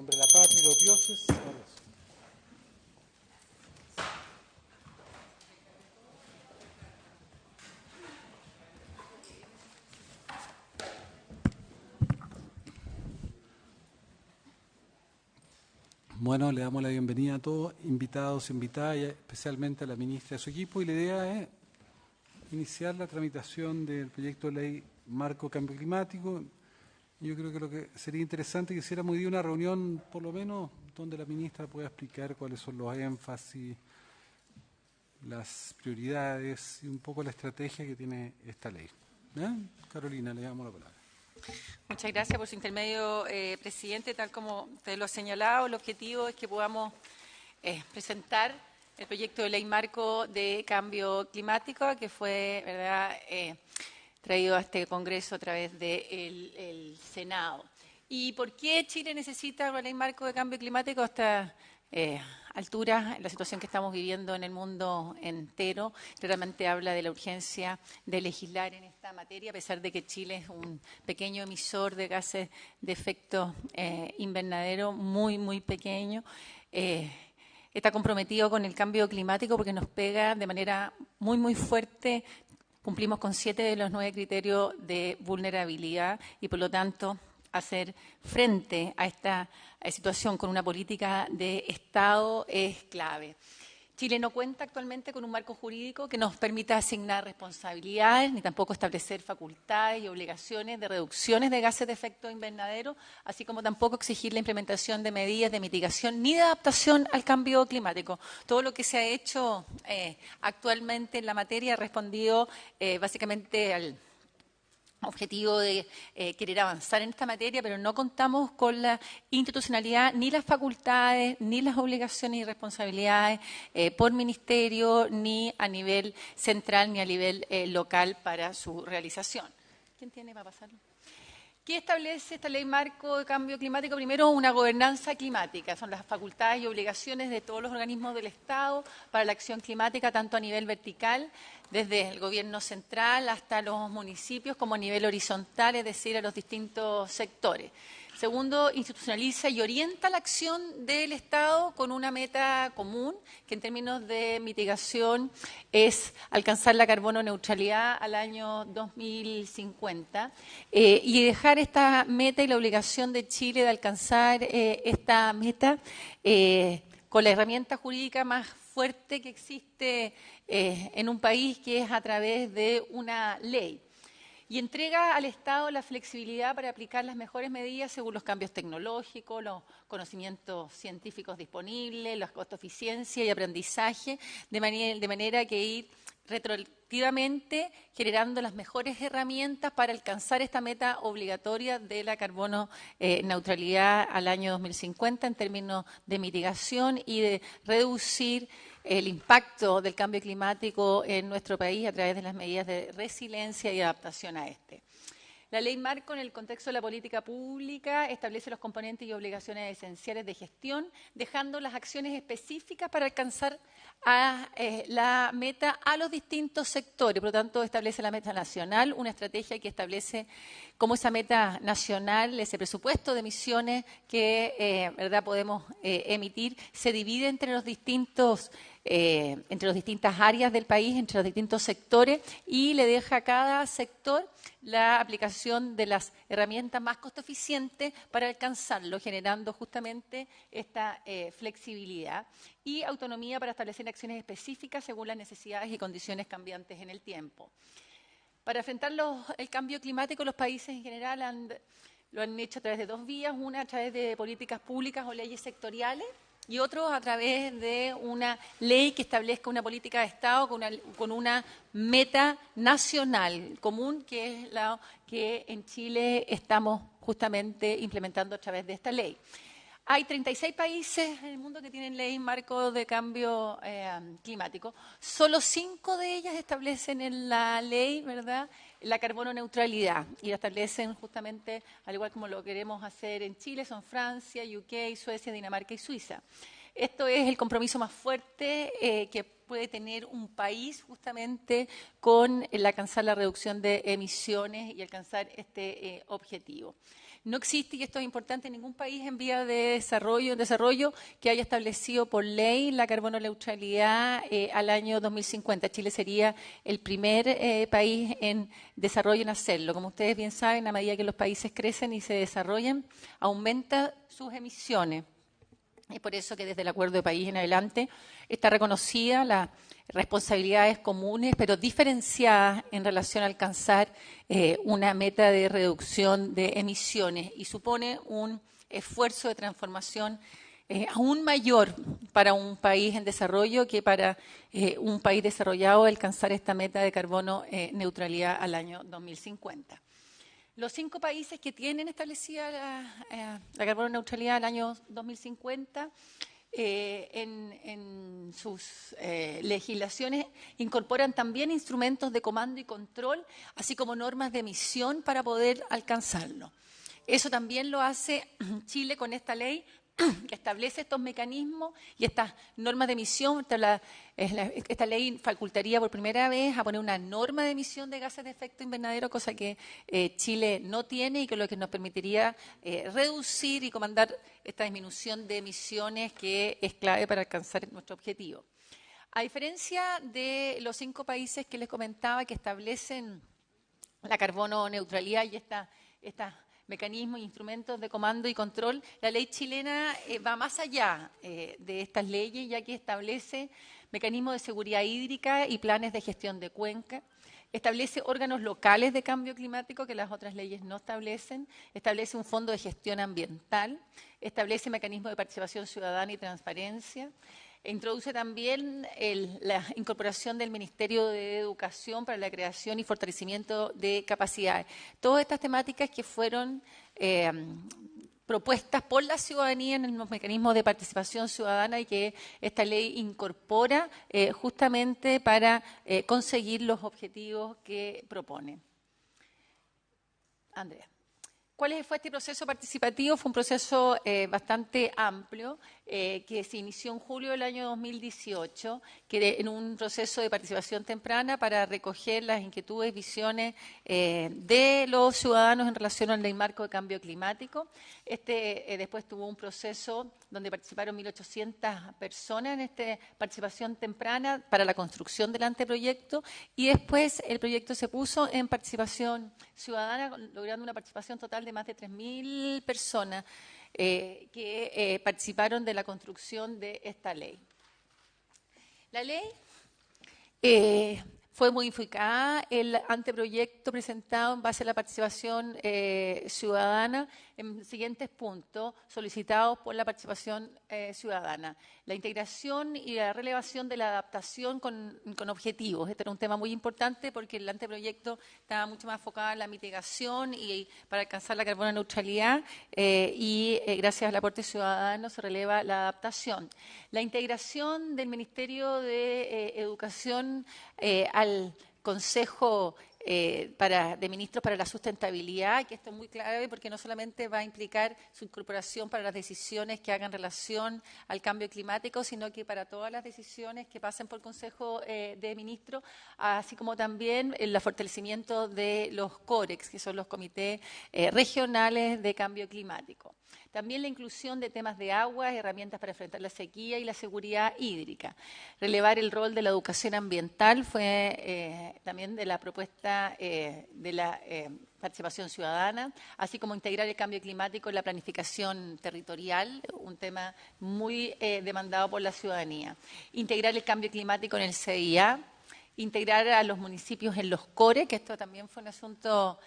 nombre de la patria y los dioses. Bueno, le damos la bienvenida a todos, invitados, invitadas, y especialmente a la ministra y a su equipo. Y la idea es iniciar la tramitación del proyecto de ley Marco Cambio Climático. Yo creo que lo que sería interesante que hiciéramos hoy día una reunión, por lo menos, donde la ministra pueda explicar cuáles son los énfasis, las prioridades y un poco la estrategia que tiene esta ley. Carolina, le damos la palabra. Muchas gracias por su intermedio, presidente. Tal como usted lo ha señalado, el objetivo es que podamos presentar el proyecto de ley marco de cambio climático que fue, ¿verdad?, traído a este Congreso a través del Senado. ¿Y por qué Chile necesita una ley marco de cambio climático a esta altura? La situación que estamos viviendo en el mundo entero claramente habla de la urgencia de legislar en esta materia, a pesar de que Chile es un pequeño emisor de gases de efecto invernadero, muy pequeño. Está comprometido con el cambio climático porque nos pega de manera muy fuerte. Cumplimos con 7 de los 9 criterios de vulnerabilidad y, por lo tanto, hacer frente a esta situación con una política de Estado es clave. Chile no cuenta actualmente con un marco jurídico que nos permita asignar responsabilidades, ni tampoco establecer facultades y obligaciones de reducciones de gases de efecto invernadero, así como tampoco exigir la implementación de medidas de mitigación ni de adaptación al cambio climático. Todo lo que se ha hecho actualmente en la materia ha respondido básicamente al objetivo de querer avanzar en esta materia, pero no contamos con la institucionalidad, ni las facultades, ni las obligaciones y responsabilidades por ministerio, ni a nivel central, ni a nivel local para su realización. ¿Quién tiene para pasarlo? ¿Qué establece esta ley marco de cambio climático? Primero, una gobernanza climática. Son las facultades y obligaciones de todos los organismos del Estado para la acción climática, tanto a nivel vertical, desde el gobierno central hasta los municipios, como a nivel horizontal, es decir, a los distintos sectores. Segundo, institucionaliza y orienta la acción del Estado con una meta común, que en términos de mitigación es alcanzar la carbono neutralidad al año 2050 y dejar esta meta y la obligación de Chile de alcanzar esta meta con la herramienta jurídica más fuerte que existe en un país, que es a través de una ley. Y entrega al Estado la flexibilidad para aplicar las mejores medidas según los cambios tecnológicos, los conocimientos científicos disponibles, la costo-eficiencia y aprendizaje, de manera que ir retroactivamente generando las mejores herramientas para alcanzar esta meta obligatoria de la carbono neutralidad al año 2050 en términos de mitigación y de reducir el impacto del cambio climático en nuestro país a través de las medidas de resiliencia y adaptación a este. La ley marco, en el contexto de la política pública, establece los componentes y obligaciones esenciales de gestión, dejando las acciones específicas para alcanzar la meta a los distintos sectores. Por lo tanto, establece la meta nacional, una estrategia que establece cómo esa meta nacional, ese presupuesto de emisiones que ¿verdad?, podemos emitir, se divide entre las distintas áreas del país, entre los distintos sectores, y le deja a cada sector la aplicación de las herramientas más costo eficientes para alcanzarlo, generando justamente esta flexibilidad y autonomía para establecer acciones específicas según las necesidades y condiciones cambiantes en el tiempo. Para enfrentar el cambio climático, los países en general lo han hecho a través de 2 vías, una a través de políticas públicas o leyes sectoriales, y otro a través de una ley que establezca una política de Estado con una meta nacional común, que es la que en Chile estamos justamente implementando a través de esta ley. Hay 36 países en el mundo que tienen ley marco de cambio climático. Solo 5 de ellas establecen en la ley, ¿verdad?, la carbono neutralidad, y la establecen justamente al igual como lo queremos hacer en Chile. Son Francia, UK, Suecia, Dinamarca y Suiza. Esto es el compromiso más fuerte que puede tener un país justamente con el alcanzar la reducción de emisiones y alcanzar este objetivo. No existe, y esto es importante, ningún país en vía de desarrollo que haya establecido por ley la carbono neutralidad al año 2050. Chile sería el primer país en desarrollo en hacerlo. Como ustedes bien saben, a medida que los países crecen y se desarrollan, aumentan sus emisiones. Es por eso que desde el Acuerdo de París en adelante está reconocida las responsabilidades comunes, pero diferenciadas en relación a alcanzar una meta de reducción de emisiones, y supone un esfuerzo de transformación aún mayor para un país en desarrollo que para un país desarrollado alcanzar esta meta de carbono neutralidad al año 2050. Los 5 países que tienen establecida la carbono neutralidad al año 2050 en sus legislaciones incorporan también instrumentos de comando y control, así como normas de emisión para poder alcanzarlo. Eso también lo hace Chile con esta ley que establece estos mecanismos y estas normas de emisión. Esta ley facultaría por primera vez a poner una norma de emisión de gases de efecto invernadero, cosa que Chile no tiene y que lo que nos permitiría reducir y comandar esta disminución de emisiones que es clave para alcanzar nuestro objetivo. A diferencia de los 5 países que les comentaba que establecen la carbono neutralidad y esta mecanismos e instrumentos de comando y control, la ley chilena va más allá de estas leyes, ya que establece mecanismos de seguridad hídrica y planes de gestión de cuenca, establece órganos locales de cambio climático que las otras leyes no establecen, establece un fondo de gestión ambiental, establece mecanismos de participación ciudadana y transparencia. Introduce también la incorporación del Ministerio de Educación para la creación y fortalecimiento de capacidades. Todas estas temáticas que fueron propuestas por la ciudadanía en los mecanismos de participación ciudadana y que esta ley incorpora justamente para conseguir los objetivos que propone. Andrea. ¿Cuál fue este proceso participativo? Fue un proceso bastante amplio que se inició en julio del año 2018, que en un proceso de participación temprana para recoger las inquietudes, visiones de los ciudadanos en relación al ley marco de cambio climático. Después tuvo un proceso donde participaron 1.800 personas en esta participación temprana para la construcción del anteproyecto, y después el proyecto se puso en participación ciudadana, logrando una participación total de más de 3.000 personas que participaron de la construcción de esta ley. La ley fue modificada, el anteproyecto presentado en base a la participación ciudadana en siguientes puntos solicitados por la participación ciudadana. La integración y la relevación de la adaptación con objetivos. Este era un tema muy importante porque el anteproyecto estaba mucho más enfocado en la mitigación y para alcanzar la carbono neutralidad y gracias al aporte ciudadano se releva la adaptación. La integración del Ministerio de Educación al Consejo de Ministros para la Sustentabilidad, que esto es muy clave porque no solamente va a implicar su incorporación para las decisiones que hagan relación al cambio climático, sino que para todas las decisiones que pasen por el Consejo de Ministros, así como también el fortalecimiento de los COREX, que son los comités regionales de cambio climático. También la inclusión de temas de agua, herramientas para enfrentar la sequía y la seguridad hídrica. Relevar el rol de la educación ambiental fue también de la propuesta de la participación ciudadana, así como integrar el cambio climático en la planificación territorial, un tema muy demandado por la ciudadanía. Integrar el cambio climático en el CIA. Integrar a los municipios en los CORE, que esto también fue un asunto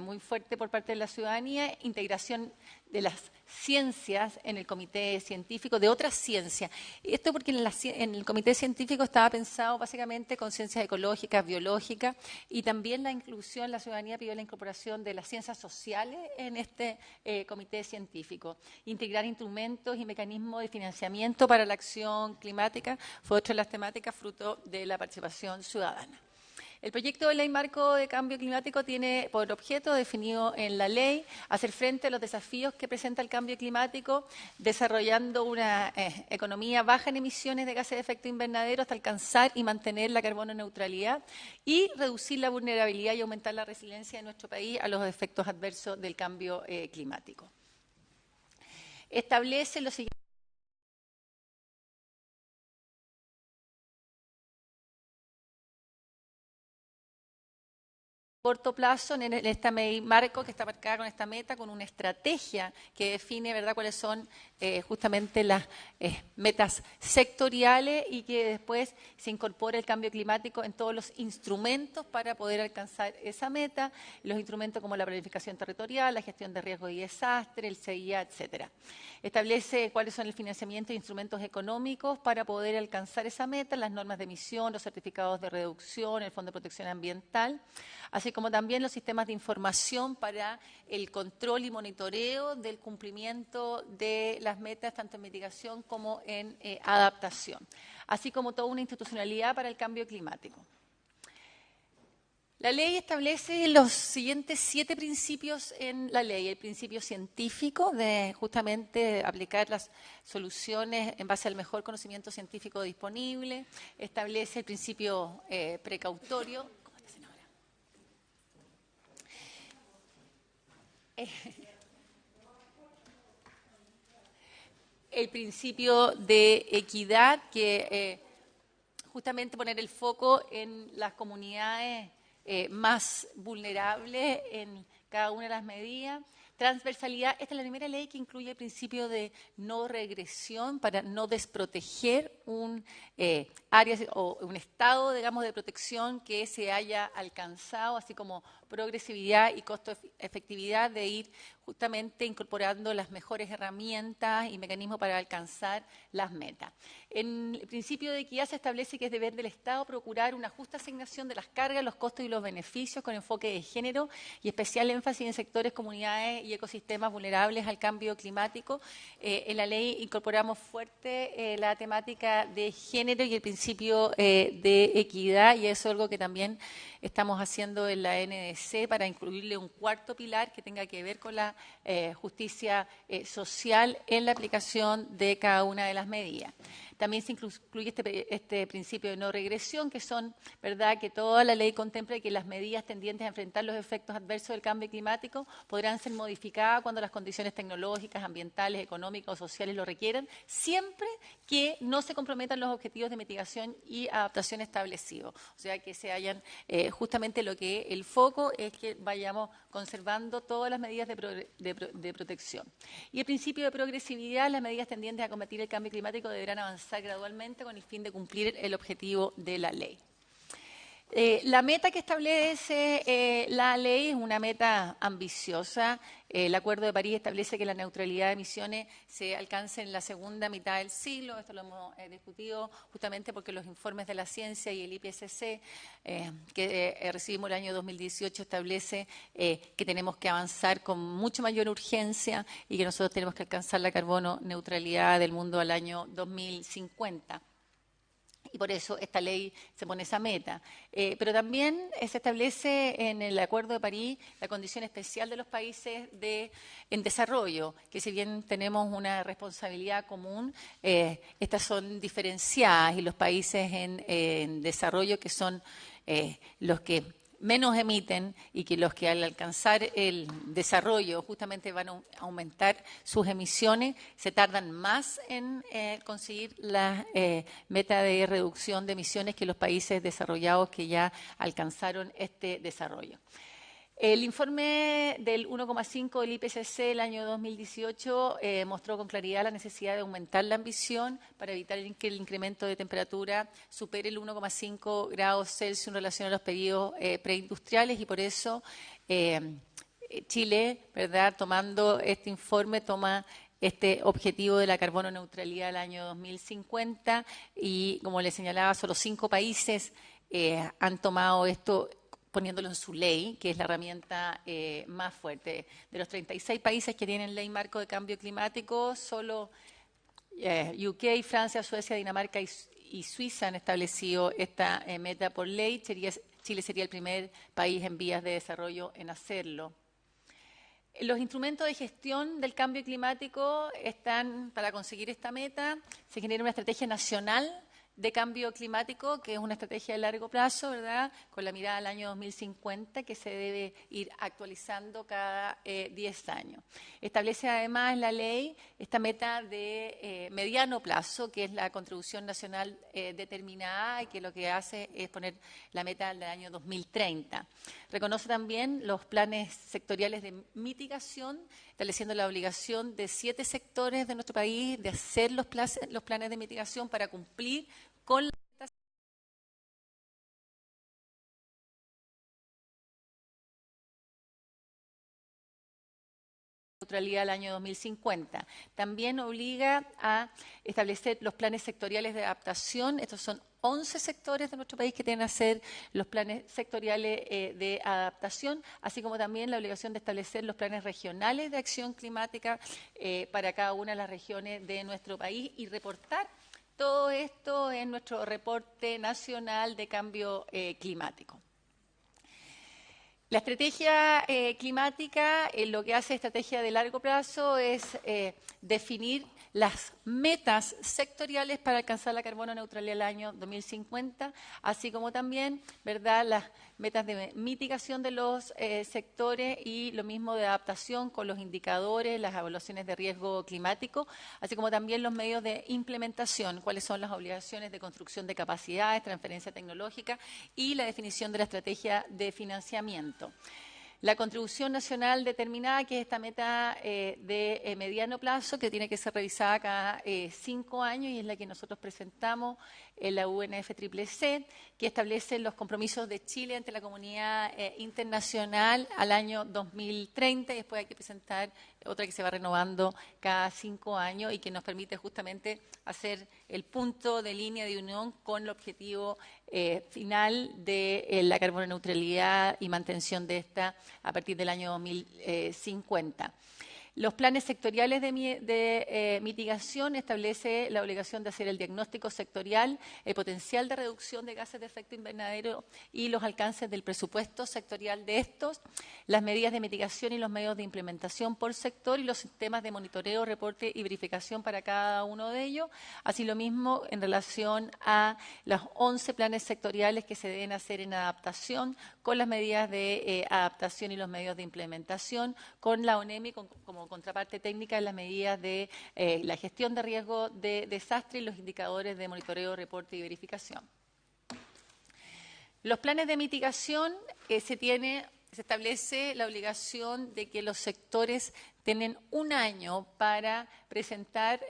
muy fuerte por parte de la ciudadanía. Integración de las ciencias en el comité científico, de otras ciencias. Esto porque en el comité científico estaba pensado básicamente con ciencias ecológicas, biológicas, y también la inclusión, la ciudadanía pidió la incorporación de las ciencias sociales en este comité científico. Integrar instrumentos y mecanismos de financiamiento para la acción climática fue otra de las temáticas fruto de la participación ciudadana. El proyecto de ley marco de cambio climático tiene por objeto definido en la ley hacer frente a los desafíos que presenta el cambio climático, desarrollando una economía baja en emisiones de gases de efecto invernadero hasta alcanzar y mantener la carbono neutralidad y reducir la vulnerabilidad y aumentar la resiliencia de nuestro país a los efectos adversos del cambio climático. Establece lo siguiente. Corto plazo en esta marco que está marcada con esta meta, con una estrategia que define, ¿verdad?, cuáles son justamente las metas sectoriales y que después se incorpora el cambio climático en todos los instrumentos para poder alcanzar esa meta, los instrumentos como la planificación territorial, la gestión de riesgo y desastre, el CIA, etcétera. Establece cuáles son el financiamiento de instrumentos económicos para poder alcanzar esa meta, las normas de emisión, los certificados de reducción, el Fondo de Protección Ambiental, así como también los sistemas de información para el control y monitoreo del cumplimiento de las metas, tanto en mitigación como en adaptación, así como toda una institucionalidad para el cambio climático. La ley establece los siguientes 7 principios en la ley. El principio científico de justamente aplicar las soluciones en base al mejor conocimiento científico disponible. Establece el principio precautorio. El principio de equidad, que justamente poner el foco en las comunidades más vulnerables en cada una de las medidas. Transversalidad, esta es la primera ley que incluye el principio de no regresión para no desproteger un área o un estado, digamos, de protección que se haya alcanzado, así como progresividad y costo-efectividad de ir justamente incorporando las mejores herramientas y mecanismos para alcanzar las metas. En el principio de equidad se establece que es deber del Estado procurar una justa asignación de las cargas, los costos y los beneficios con enfoque de género y especial énfasis en sectores, comunidades y ecosistemas vulnerables al cambio climático. En la ley incorporamos fuerte la temática de género y el principio de equidad, y eso es algo que también estamos haciendo en la NDC para incluirle un cuarto pilar que tenga que ver con la justicia social en la aplicación de cada una de las medidas. También se incluye este principio de no regresión, que son, ¿verdad?, que toda la ley contempla que las medidas tendientes a enfrentar los efectos adversos del cambio climático podrán ser modificadas cuando las condiciones tecnológicas, ambientales, económicas o sociales lo requieran, siempre que no se comprometan los objetivos de mitigación y adaptación establecidos. O sea, que se hayan justamente lo que el foco es que vayamos conservando todas las medidas de protección. Y el principio de progresividad, las medidas tendientes a combatir el cambio climático deberán avanzar gradualmente con el fin de cumplir el objetivo de la ley. La meta que establece la ley es una meta ambiciosa. El Acuerdo de París establece que la neutralidad de emisiones se alcance en la segunda mitad del siglo. Esto lo hemos discutido justamente porque los informes de la ciencia y el IPCC que recibimos el año 2018 establece que tenemos que avanzar con mucho mayor urgencia y que nosotros tenemos que alcanzar la carbono neutralidad del mundo al año 2050. Y por eso esta ley se pone esa meta. Pero también se establece en el Acuerdo de París la condición especial de los países en desarrollo, que si bien tenemos una responsabilidad común, estas son diferenciadas, y los países en desarrollo, que son los que menos emiten y que los que al alcanzar el desarrollo justamente van a aumentar sus emisiones, se tardan más en conseguir la meta de reducción de emisiones que los países desarrollados que ya alcanzaron este desarrollo. El informe del 1,5 del IPCC del año 2018 mostró con claridad la necesidad de aumentar la ambición para evitar que el incremento de temperatura supere el 1,5 grados Celsius en relación a los periodos preindustriales, y por eso Chile, ¿verdad?, tomando este informe, toma este objetivo de la carbono neutralidad al año 2050, y como les señalaba, solo 5 países han tomado esto, poniéndolo en su ley, que es la herramienta más fuerte. De los 36 países que tienen ley marco de cambio climático, solo UK, Francia, Suecia, Dinamarca y Suiza han establecido esta meta por ley. Chile sería el primer país en vías de desarrollo en hacerlo. Los instrumentos de gestión del cambio climático están, para conseguir esta meta, se genera una estrategia nacional de cambio climático, que es una estrategia de largo plazo, ¿verdad?, con la mirada al año 2050, que se debe ir actualizando cada 10 años. Establece además en la ley esta meta de mediano plazo, que es la contribución nacional determinada, y que lo que hace es poner la meta del año 2030. Reconoce también los planes sectoriales de mitigación, estableciendo la obligación de 7 sectores de nuestro país de hacer los planes de mitigación para cumplir con la neutralidad al año 2050. También obliga a establecer los planes sectoriales de adaptación. Estos son 11 sectores de nuestro país que tienen que hacer los planes sectoriales de adaptación, así como también la obligación de establecer los planes regionales de acción climática para cada una de las regiones de nuestro país y reportar todo esto en nuestro reporte nacional de cambio climático. La estrategia climática, lo que hace estrategia de largo plazo es definir las metas sectoriales para alcanzar la carbono neutralidad al año 2050, así como también, ¿verdad?, las metas de mitigación de los sectores y lo mismo de adaptación con los indicadores, las evaluaciones de riesgo climático, así como también los medios de implementación, cuáles son las obligaciones de construcción de capacidades, transferencia tecnológica y la definición de la estrategia de financiamiento. La contribución nacional determinada, que es esta meta de mediano plazo, que tiene que ser revisada cada 5 años y es la que nosotros presentamos en la UNFCCC, que establece los compromisos de Chile ante la comunidad internacional al año 2030 y después hay que presentar otra que se va renovando cada 5 años y que nos permite justamente hacer el punto de línea de unión con el objetivo final de la carbono neutralidad y mantención de esta a partir del año 2050. Los planes sectoriales de mitigación establece la obligación de hacer el diagnóstico sectorial, el potencial de reducción de gases de efecto invernadero y los alcances del presupuesto sectorial de estos, las medidas de mitigación y los medios de implementación por sector y los sistemas de monitoreo, reporte y verificación para cada uno de ellos, así lo mismo en relación a los 11 planes sectoriales que se deben hacer en adaptación, con las medidas de adaptación y los medios de implementación, con la ONEMI como contraparte técnica en las medidas de la gestión de riesgo de desastre y los indicadores de monitoreo, reporte y verificación. Los planes de mitigación se establece la obligación de que los sectores tienen 1 año para presentar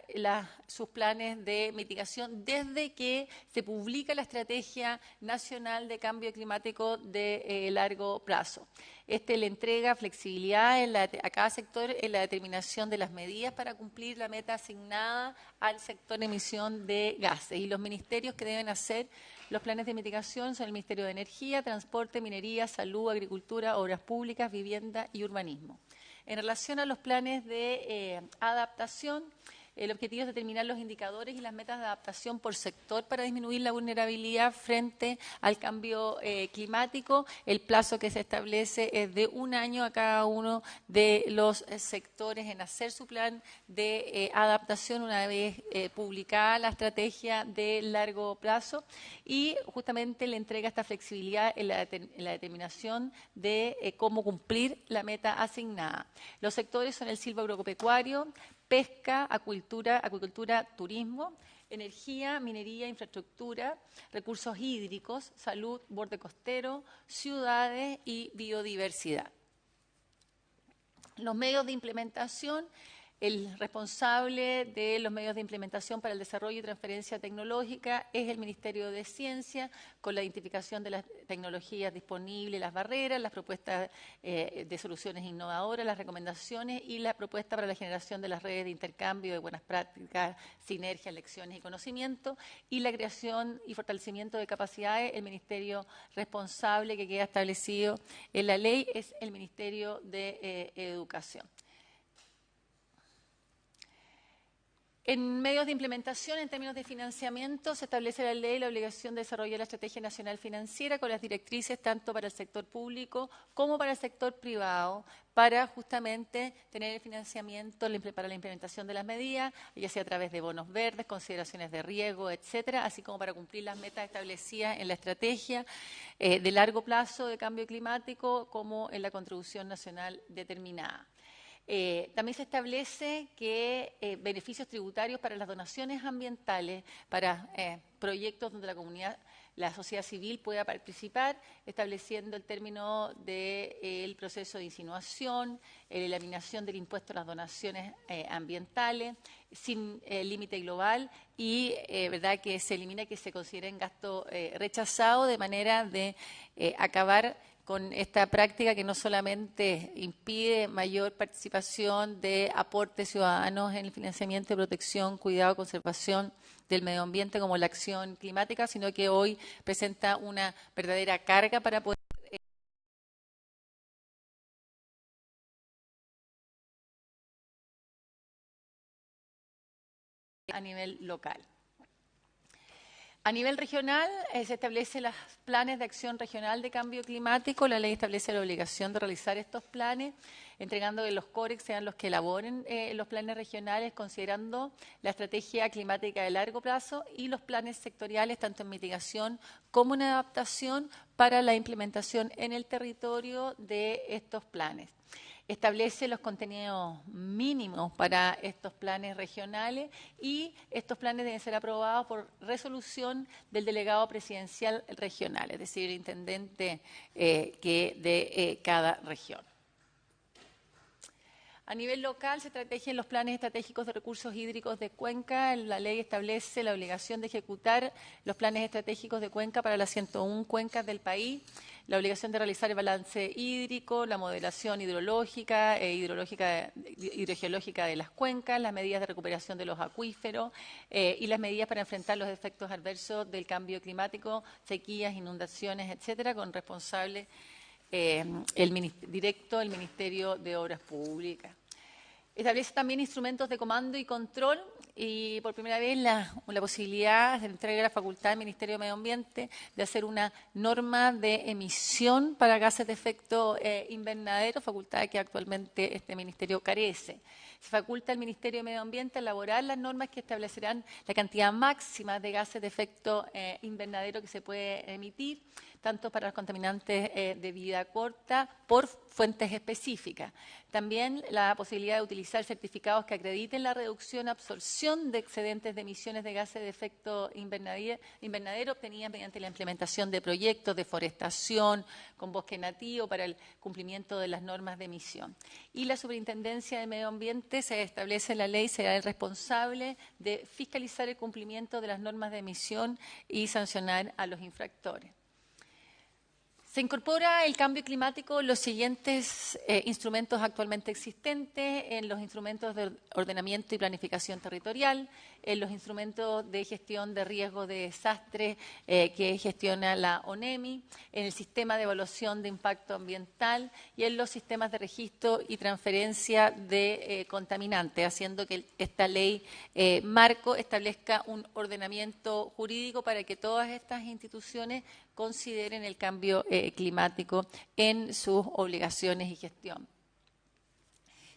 sus planes de mitigación desde que se publica la Estrategia Nacional de Cambio Climático de largo plazo. Le entrega flexibilidad a cada sector en la determinación de las medidas para cumplir la meta asignada al sector de emisión de gases. Y los ministerios que deben hacer los planes de mitigación son el Ministerio de Energía, Transporte, Minería, Salud, Agricultura, Obras Públicas, Vivienda y Urbanismo. En relación a los planes de adaptación, el objetivo es determinar los indicadores y las metas de adaptación por sector para disminuir la vulnerabilidad frente al cambio climático. El plazo que se establece es de 1 año a cada uno de los sectores en hacer su plan de adaptación una vez publicada la estrategia de largo plazo y justamente le entrega esta flexibilidad en la determinación de cómo cumplir la meta asignada. Los sectores son el silvagropecuario, pesca, acuicultura, turismo, energía, minería, infraestructura, recursos hídricos, salud, borde costero, ciudades y biodiversidad. Los medios de implementación. El responsable de los medios de implementación para el desarrollo y transferencia tecnológica es el Ministerio de Ciencia, con la identificación de las tecnologías disponibles, las barreras, las propuestas de soluciones innovadoras, las recomendaciones y la propuesta para la generación de las redes de intercambio de buenas prácticas, sinergias, lecciones y conocimiento, y la creación y fortalecimiento de capacidades. El ministerio responsable que queda establecido en la ley es el Ministerio de Educación. En medios de implementación, en términos de financiamiento, se establece la ley la obligación de desarrollar la estrategia nacional financiera con las directrices tanto para el sector público como para el sector privado, para justamente tener el financiamiento para la implementación de las medidas, ya sea a través de bonos verdes, consideraciones de riesgo, etcétera, así como para cumplir las metas establecidas en la estrategia de largo plazo de cambio climático, como en la contribución nacional determinada. También se establece que beneficios tributarios para las donaciones ambientales, para proyectos donde la sociedad civil pueda participar, estableciendo el término del proceso de insinuación, la eliminación del impuesto a las donaciones ambientales, sin límite global y verdad que se elimina que se consideren gasto rechazado, de manera de acabar con esta práctica que no solamente impide mayor participación de aportes ciudadanos en el financiamiento de protección, cuidado, conservación del medio ambiente como la acción climática, sino que hoy presenta una verdadera carga para poder a nivel local. A nivel regional, se establecen los planes de acción regional de cambio climático. La ley establece la obligación de realizar estos planes, entregando que los COREX sean los que elaboren los planes regionales, considerando la estrategia climática de largo plazo y los planes sectoriales, tanto en mitigación como en adaptación, para la implementación en el territorio de estos planes. Establece los contenidos mínimos para estos planes regionales y estos planes deben ser aprobados por resolución del delegado presidencial regional, es decir, el intendente de cada región. A nivel local se estrategian los planes estratégicos de recursos hídricos de Cuenca. La ley establece la obligación de ejecutar los planes estratégicos de Cuenca para las 101 cuencas del país, la obligación de realizar el balance hídrico, la modelación hidrológica e hidrogeológica de las cuencas, las medidas de recuperación de los acuíferos y las medidas para enfrentar los efectos adversos del cambio climático, sequías, inundaciones, etcétera, con responsable directo el Ministerio de Obras Públicas. Establece también instrumentos de comando y control y por primera vez la posibilidad de entregar la facultad al Ministerio de Medio Ambiente de hacer una norma de emisión para gases de efecto invernadero, facultad que actualmente este ministerio carece. Se faculta al Ministerio de Medio Ambiente a elaborar las normas que establecerán la cantidad máxima de gases de efecto invernadero que se puede emitir, tanto para los contaminantes de vida corta por fuentes específicas. También la posibilidad de utilizar certificados que acrediten la reducción absorción de excedentes de emisiones de gases de efecto invernadero obtenidas mediante la implementación de proyectos de forestación con bosque nativo para el cumplimiento de las normas de emisión. Y la Superintendencia de Medio Ambiente, se establece en la ley, será el responsable de fiscalizar el cumplimiento de las normas de emisión y sancionar a los infractores. Se incorpora el cambio climático en los siguientes instrumentos actualmente existentes, en los instrumentos de ordenamiento y planificación territorial, en los instrumentos de gestión de riesgo de desastre que gestiona la ONEMI, en el sistema de evaluación de impacto ambiental y en los sistemas de registro y transferencia de contaminantes, haciendo que esta ley marco establezca un ordenamiento jurídico para que todas estas instituciones consideren el cambio climático en sus obligaciones y gestión.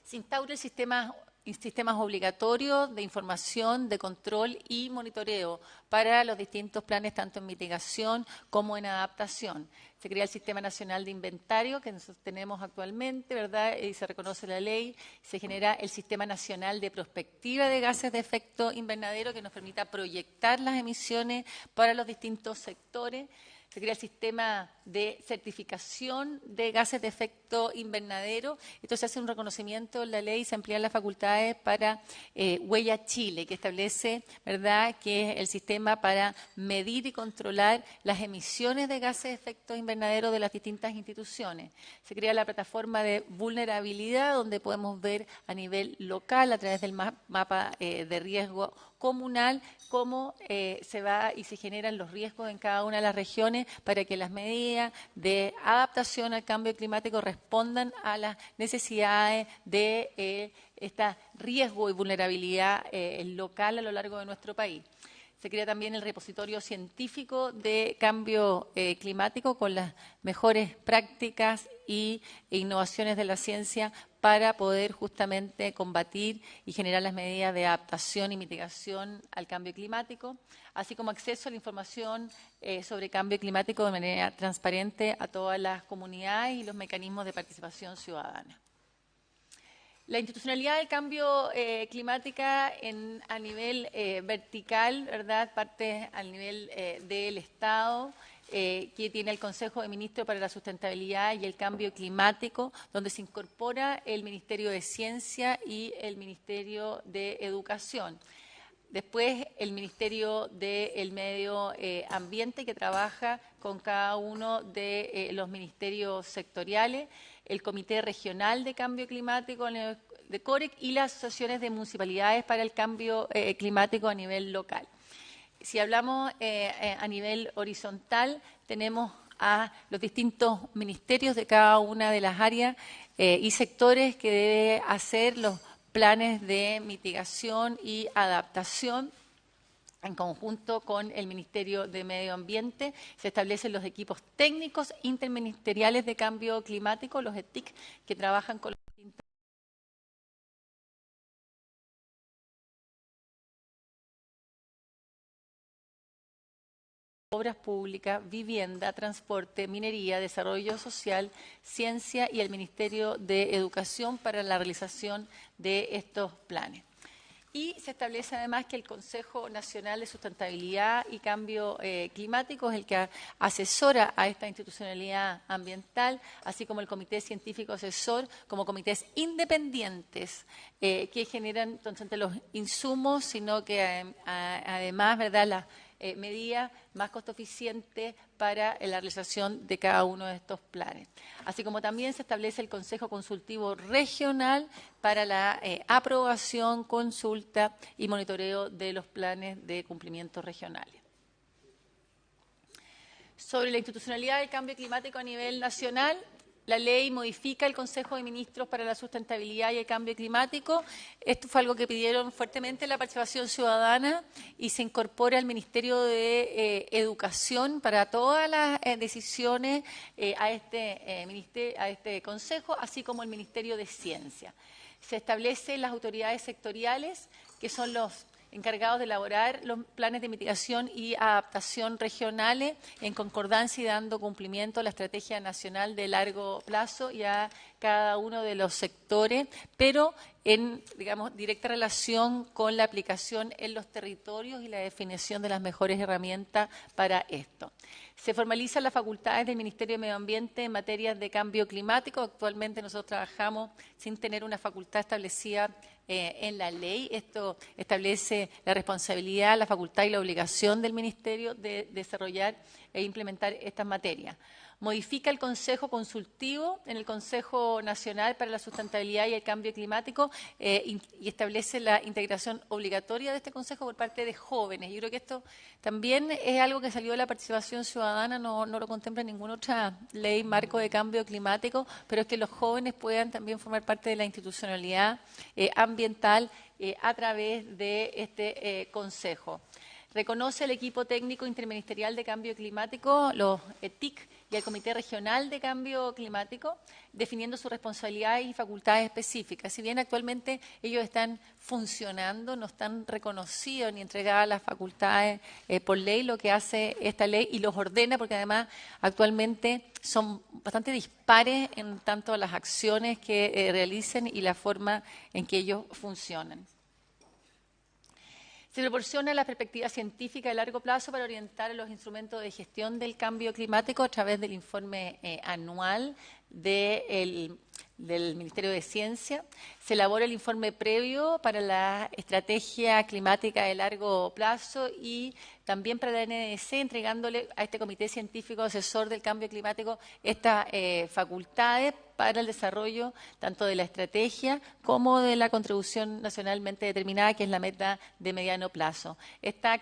Se instaura el sistemas obligatorios de información, de control y monitoreo para los distintos planes, tanto en mitigación como en adaptación. Se crea el Sistema Nacional de Inventario, que nosotros tenemos actualmente, ¿verdad? Y se reconoce la ley. Se genera el Sistema Nacional de Prospectiva de Gases de Efecto Invernadero, que nos permita proyectar las emisiones para los distintos sectores. Se crea el sistema de certificación de gases de efecto invernadero. Entonces se hace un reconocimiento en la ley y se amplían las facultades para Huella Chile, que establece, ¿verdad?, que es el sistema para medir y controlar las emisiones de gases de efecto invernadero de las distintas instituciones. Se crea la plataforma de vulnerabilidad, donde podemos ver a nivel local, a través del mapa de riesgo comunal, cómo se va y se generan los riesgos en cada una de las regiones para que las medidas de adaptación al cambio climático respondan a las necesidades de este riesgo y vulnerabilidad local a lo largo de nuestro país. Se crea también el repositorio científico de cambio climático con las mejores prácticas e innovaciones de la ciencia para poder justamente combatir y generar las medidas de adaptación y mitigación al cambio climático, así como acceso a la información sobre cambio climático de manera transparente a todas las comunidades y los mecanismos de participación ciudadana. La institucionalidad del cambio climática a nivel vertical, ¿verdad? Parte al nivel del Estado, que tiene el Consejo de Ministros para la Sustentabilidad y el Cambio Climático, donde se incorpora el Ministerio de Ciencia y el Ministerio de Educación. Después, el Ministerio del Medio Ambiente, que trabaja con cada uno de los ministerios sectoriales, el Comité Regional de Cambio Climático de COREC y las asociaciones de municipalidades para el cambio climático a nivel local. Si hablamos a nivel horizontal, tenemos a los distintos ministerios de cada una de las áreas y sectores que debe hacer los planes de mitigación y adaptación. En conjunto con el Ministerio de Medio Ambiente se establecen los equipos técnicos interministeriales de cambio climático, los ETIC, que trabajan con los distintos obras públicas, vivienda, transporte, minería, desarrollo social, ciencia y el Ministerio de Educación para la realización de estos planes. Y se establece además que el Consejo Nacional de Sustentabilidad y Cambio Climático es el que asesora a esta institucionalidad ambiental, así como el Comité Científico Asesor, como comités independientes que generan no solamente los insumos, sino que además, ¿verdad?, las medidas más costo eficientes para la realización de cada uno de estos planes. Así como también se establece el Consejo Consultivo Regional para la aprobación, consulta y monitoreo de los planes de cumplimiento regionales. Sobre la institucionalidad del cambio climático a nivel nacional, la ley modifica el Consejo de Ministros para la Sustentabilidad y el Cambio Climático. Esto fue algo que pidieron fuertemente la participación ciudadana y se incorpora al Ministerio de Educación para todas las decisiones a este Consejo, así como el Ministerio de Ciencia. Se establecen las autoridades sectoriales, que son los encargados de elaborar los planes de mitigación y adaptación regionales en concordancia y dando cumplimiento a la Estrategia Nacional de Largo Plazo y a cada uno de los sectores, pero en, digamos, directa relación con la aplicación en los territorios y la definición de las mejores herramientas para esto. Se formalizan las facultades del Ministerio de Medio Ambiente en materias de cambio climático. Actualmente nosotros trabajamos sin tener una facultad establecida en la ley. Esto establece la responsabilidad, la facultad y la obligación del Ministerio de desarrollar e implementar estas materias. Modifica el Consejo Consultivo en el Consejo Nacional para la Sustentabilidad y el Cambio Climático y establece la integración obligatoria de este Consejo por parte de jóvenes. Yo creo que esto también es algo que salió de la participación ciudadana, no lo contempla ninguna otra ley marco de cambio climático, pero es que los jóvenes puedan también formar parte de la institucionalidad ambiental a través de este Consejo. Reconoce el equipo técnico interministerial de cambio climático, los ETIC, y el Comité Regional de Cambio Climático, definiendo sus responsabilidades y facultades específicas. Si bien actualmente ellos están funcionando, no están reconocidos ni entregadas las facultades por ley, lo que hace esta ley y los ordena, porque además actualmente son bastante dispares en tanto a las acciones que realicen y la forma en que ellos funcionan. Se proporciona la perspectiva científica de largo plazo para orientar los instrumentos de gestión del cambio climático a través del informe anual del Ministerio de Ciencia. Se elabora el informe previo para la estrategia climática de largo plazo y también para la NDC, entregándole a este Comité Científico Asesor del Cambio Climático estas facultades para el desarrollo tanto de la estrategia como de la contribución nacionalmente determinada, que es la meta de mediano plazo. Está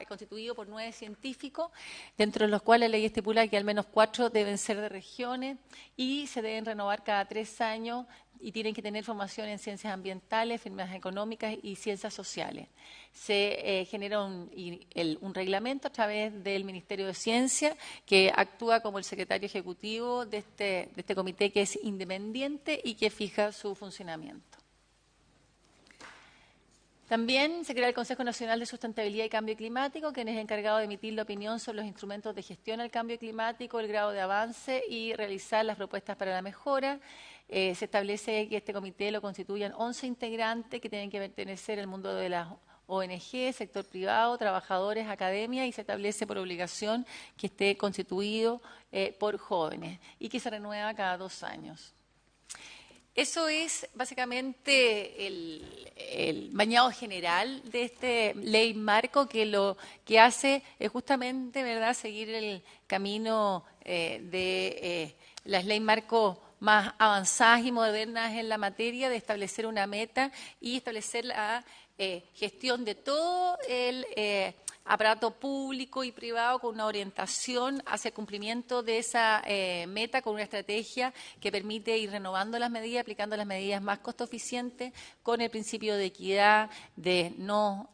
constituido por 9 científicos, dentro de los cuales la ley estipula que al menos 4 deben ser de regiones y se deben renovar cada 3 años y tienen que tener formación en ciencias ambientales, firmas económicas y ciencias sociales. Se genera un reglamento a través del Ministerio de Ciencia, que actúa como el secretario ejecutivo de este comité, que es independiente y que fija su funcionamiento. También se crea el Consejo Nacional de Sustentabilidad y Cambio Climático, quien es encargado de emitir la opinión sobre los instrumentos de gestión al cambio climático, el grado de avance y realizar las propuestas para la mejora. Se establece que este comité lo constituyan 11 integrantes que tienen que pertenecer al mundo de las ONG, sector privado, trabajadores, academia, y se establece por obligación que esté constituido por jóvenes y que se renueva cada 2 años. Eso es básicamente el bañado general de este ley marco, que lo que hace es justamente, ¿verdad?, seguir el camino de las leyes marco más avanzadas y modernas en la materia, de establecer una meta y establecer la gestión de todo el aparato público y privado con una orientación hacia el cumplimiento de esa meta, con una estrategia que permite ir renovando las medidas, aplicando las medidas más costo eficientes, con el principio de equidad, de no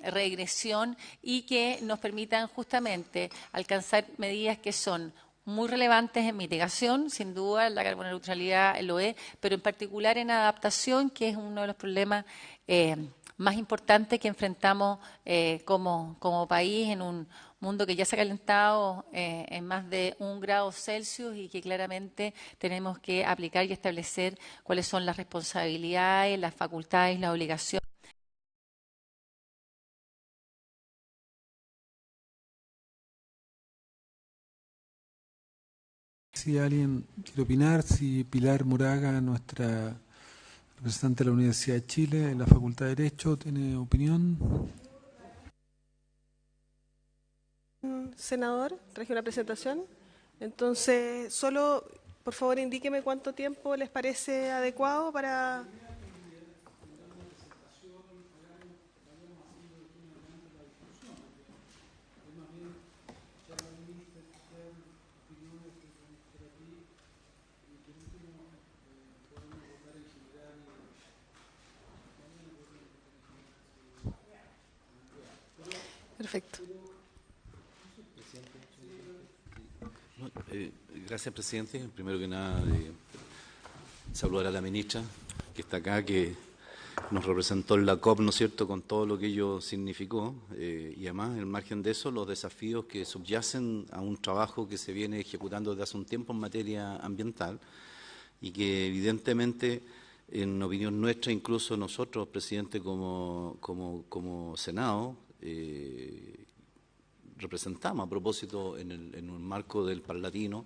regresión, y que nos permitan justamente alcanzar medidas que son muy relevantes en mitigación, sin duda la carboneutralidad lo es, pero en particular en adaptación, que es uno de los problemas más importantes que enfrentamos como país en un mundo que ya se ha calentado en más de 1 grado Celsius, y que claramente tenemos que aplicar y establecer cuáles son las responsabilidades, las facultades, las obligaciones. Si alguien quiere opinar, si Pilar Moraga, nuestra representante de la Universidad de Chile en la Facultad de Derecho, tiene opinión. Senador, traje una presentación. Entonces, solo, por favor, indíqueme cuánto tiempo les parece adecuado para... Perfecto. Gracias, presidente. Primero que nada, saludar a la ministra que está acá, que nos representó en la COP, ¿no es cierto?, con todo lo que ello significó, y además, en margen de eso, los desafíos que subyacen a un trabajo que se viene ejecutando desde hace un tiempo en materia ambiental, y que evidentemente, en opinión nuestra, incluso nosotros, presidente, como Senado, representamos a propósito en un marco del Parlatino,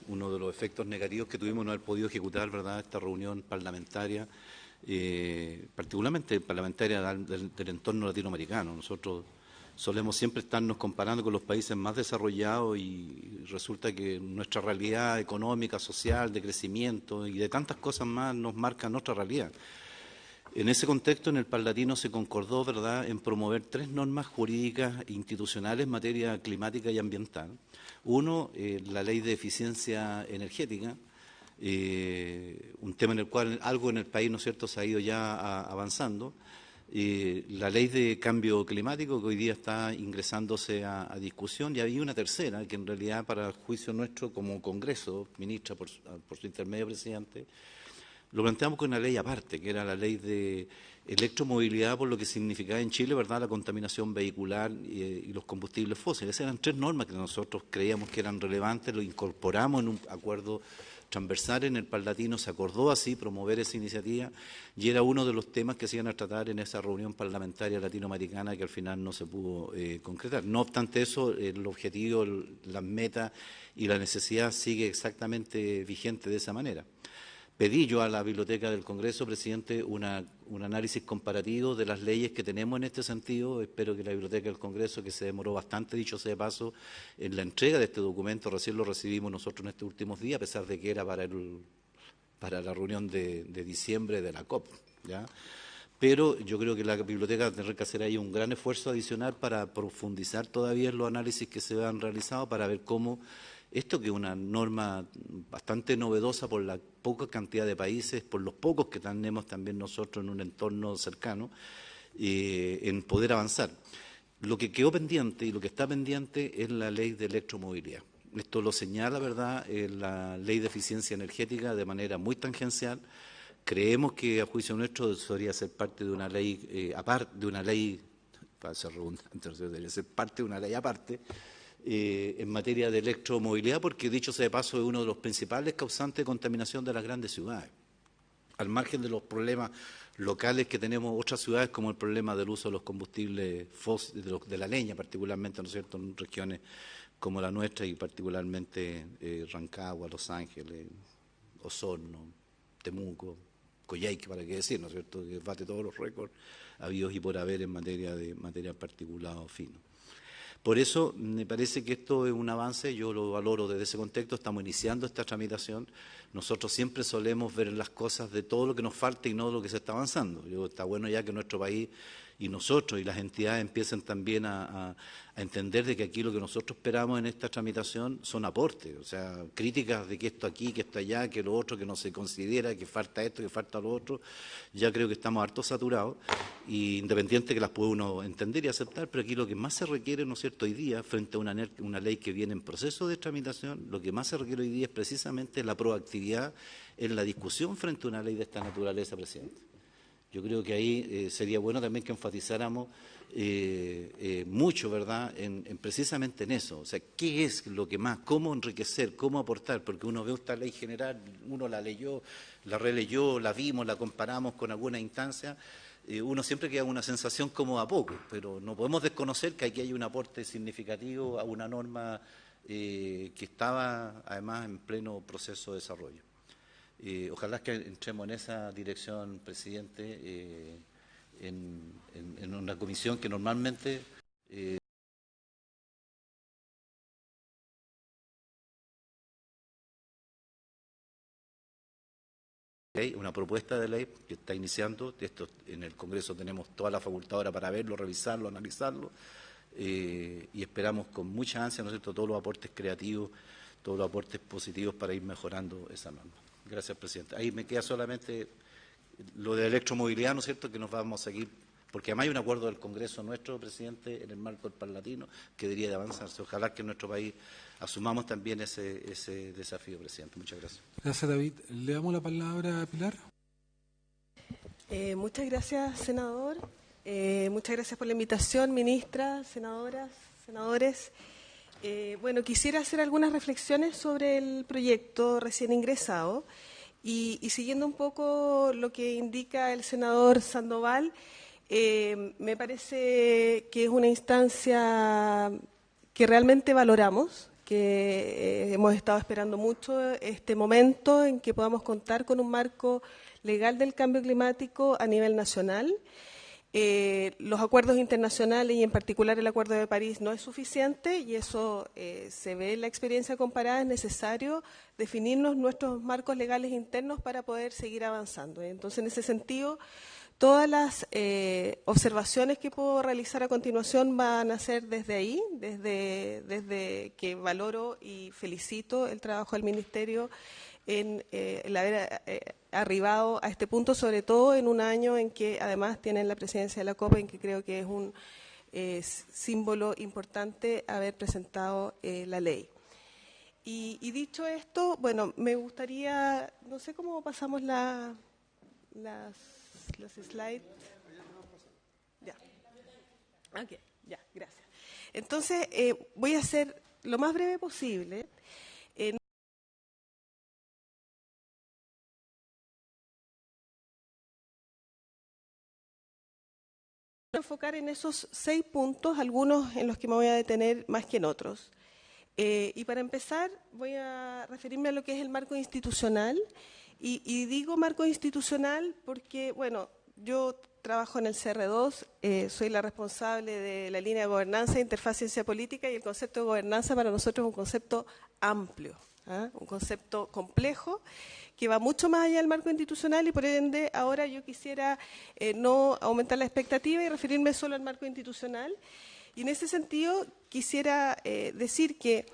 uno de los efectos negativos que tuvimos no haber podido ejecutar, ¿verdad?, esta reunión parlamentaria, particularmente parlamentaria del entorno latinoamericano. Nosotros solemos siempre estarnos comparando con los países más desarrollados, y resulta que nuestra realidad económica, social, de crecimiento y de tantas cosas más nos marca nuestra realidad. En ese contexto, en el Parlatino se concordó, ¿verdad?, en promover 3 normas jurídicas institucionales en materia climática y ambiental. Uno, la Ley de Eficiencia Energética, un tema en el cual algo en el país, ¿no es cierto?, se ha ido ya avanzando. La Ley de Cambio Climático, que hoy día está ingresándose a discusión, y había una tercera, que en realidad, para el juicio nuestro como Congreso, ministra, por su intermedio, presidente, lo planteamos con una ley aparte, que era la ley de electromovilidad, por lo que significaba en Chile, ¿verdad?, la contaminación vehicular y los combustibles fósiles. Esas eran 3 normas que nosotros creíamos que eran relevantes, lo incorporamos en un acuerdo transversal en el Parlatino, se acordó así promover esa iniciativa, y era uno de los temas que se iban a tratar en esa reunión parlamentaria latinoamericana, que al final no se pudo concretar. No obstante eso, el objetivo, las metas y la necesidad sigue exactamente vigente de esa manera. pedí yo a la Biblioteca del Congreso, presidente, un análisis comparativo de las leyes que tenemos en este sentido. Espero que la Biblioteca del Congreso, que se demoró bastante, dicho sea de paso, en la entrega de este documento, recién lo recibimos nosotros en estos últimos días, a pesar de que era para la reunión de diciembre de la COP, ¿ya? Pero yo creo que la biblioteca tendrá que hacer ahí un gran esfuerzo adicional para profundizar todavía en los análisis que se han realizado, para ver cómo esto, que es una norma bastante novedosa por la poca cantidad de países, por los pocos que tenemos también nosotros en un entorno cercano, en poder avanzar. Lo que quedó pendiente y lo que está pendiente es la ley de electromovilidad. Esto lo señala, ¿verdad?, la ley de eficiencia energética de manera muy tangencial. Creemos que, a juicio nuestro, debería ser parte de una ley aparte, para ser redundante, debería ser parte de una ley aparte, en materia de electromovilidad, porque, dicho sea de paso, es uno de los principales causantes de contaminación de las grandes ciudades. Al margen de los problemas locales que tenemos otras ciudades, como el problema del uso de los combustibles fósiles, de la leña particularmente, ¿no es cierto?, en regiones como la nuestra y particularmente Rancagua, Los Ángeles, Osorno, Temuco, Coyhaique, para qué decir, ¿no es cierto?, que bate todos los récords habidos y por haber en materia de material particulado fino. Por eso me parece que esto es un avance, yo lo valoro desde ese contexto. Estamos iniciando esta tramitación. Nosotros siempre solemos ver las cosas de todo lo que nos falta y no de lo que se está avanzando. Está bueno ya que nuestro país y nosotros y las entidades empiecen también a entender de que aquí lo que nosotros esperamos en esta tramitación son aportes, o sea, críticas de que esto aquí, que esto allá, que lo otro, que no se considera, que falta esto, que falta lo otro. Ya creo que estamos harto saturados, y independiente que las puede uno entender y aceptar, pero aquí lo que más se requiere, ¿no es cierto?, hoy día, frente a una ley que viene en proceso de tramitación, lo que más se requiere hoy día es precisamente la proactividad en la discusión frente a una ley de esta naturaleza, presidente. Yo creo que ahí sería bueno también que enfatizáramos mucho, ¿verdad?, precisamente en eso. O sea, ¿qué es lo que más, cómo enriquecer, cómo aportar? Porque uno ve esta ley general, uno la leyó, la releyó, la vimos, la comparamos con alguna instancia, uno siempre queda una sensación como a poco, pero no podemos desconocer que aquí hay un aporte significativo a una norma que estaba además en pleno proceso de desarrollo. Ojalá que entremos en esa dirección, presidente, en una comisión que normalmente una propuesta de ley que está iniciando. Esto en el Congreso tenemos toda la facultad ahora para verlo, revisarlo, analizarlo, y esperamos con mucha ansia, ¿no es cierto?, todos los aportes creativos, todos los aportes positivos para ir mejorando esa norma. Gracias, presidente. Ahí me queda solamente lo de electromovilidad, ¿no es cierto?, que nos vamos a seguir, porque además hay un acuerdo del Congreso nuestro, presidente, en el marco del Parlatino, que debería de avanzarse. Ojalá que en nuestro país asumamos también ese desafío, presidente. Muchas gracias. Gracias, David. Le damos la palabra a Pilar. Muchas gracias, senador. Muchas gracias por la invitación, ministra, senadoras, senadores. Bueno, quisiera hacer algunas reflexiones sobre el proyecto recién ingresado y siguiendo un poco lo que indica el senador Sandoval, me parece que es una instancia que realmente valoramos, que hemos estado esperando mucho este momento en que podamos contar con un marco legal del cambio climático a nivel nacional. Los acuerdos internacionales y en particular el Acuerdo de París no es suficiente y eso se ve en la experiencia comparada. Es necesario definirnos nuestros marcos legales internos para poder seguir avanzando. Entonces, en ese sentido, todas las observaciones que puedo realizar a continuación van a ser desde ahí, desde que valoro y felicito el trabajo del Ministerio en el haber arribado a este punto, sobre todo en un año en que además tienen la presidencia de la COP, en que creo que es un símbolo importante haber presentado la ley. Y dicho esto, bueno, me gustaría, no sé cómo pasamos las slides. Ya. Ok, ya, gracias. Entonces, voy a ser lo más breve posible. Enfocar en esos 6 puntos, algunos en los que me voy a detener más que en otros. Y para empezar, voy a referirme a lo que es el marco institucional Y digo marco institucional porque, bueno, yo trabajo en el CR2, soy la responsable de la línea de gobernanza, interfaz, ciencia política, y el concepto de gobernanza para nosotros es un concepto amplio, un concepto complejo que va mucho más allá del marco institucional, y por ende ahora yo quisiera no aumentar la expectativa y referirme solo al marco institucional. Y en ese sentido quisiera decir que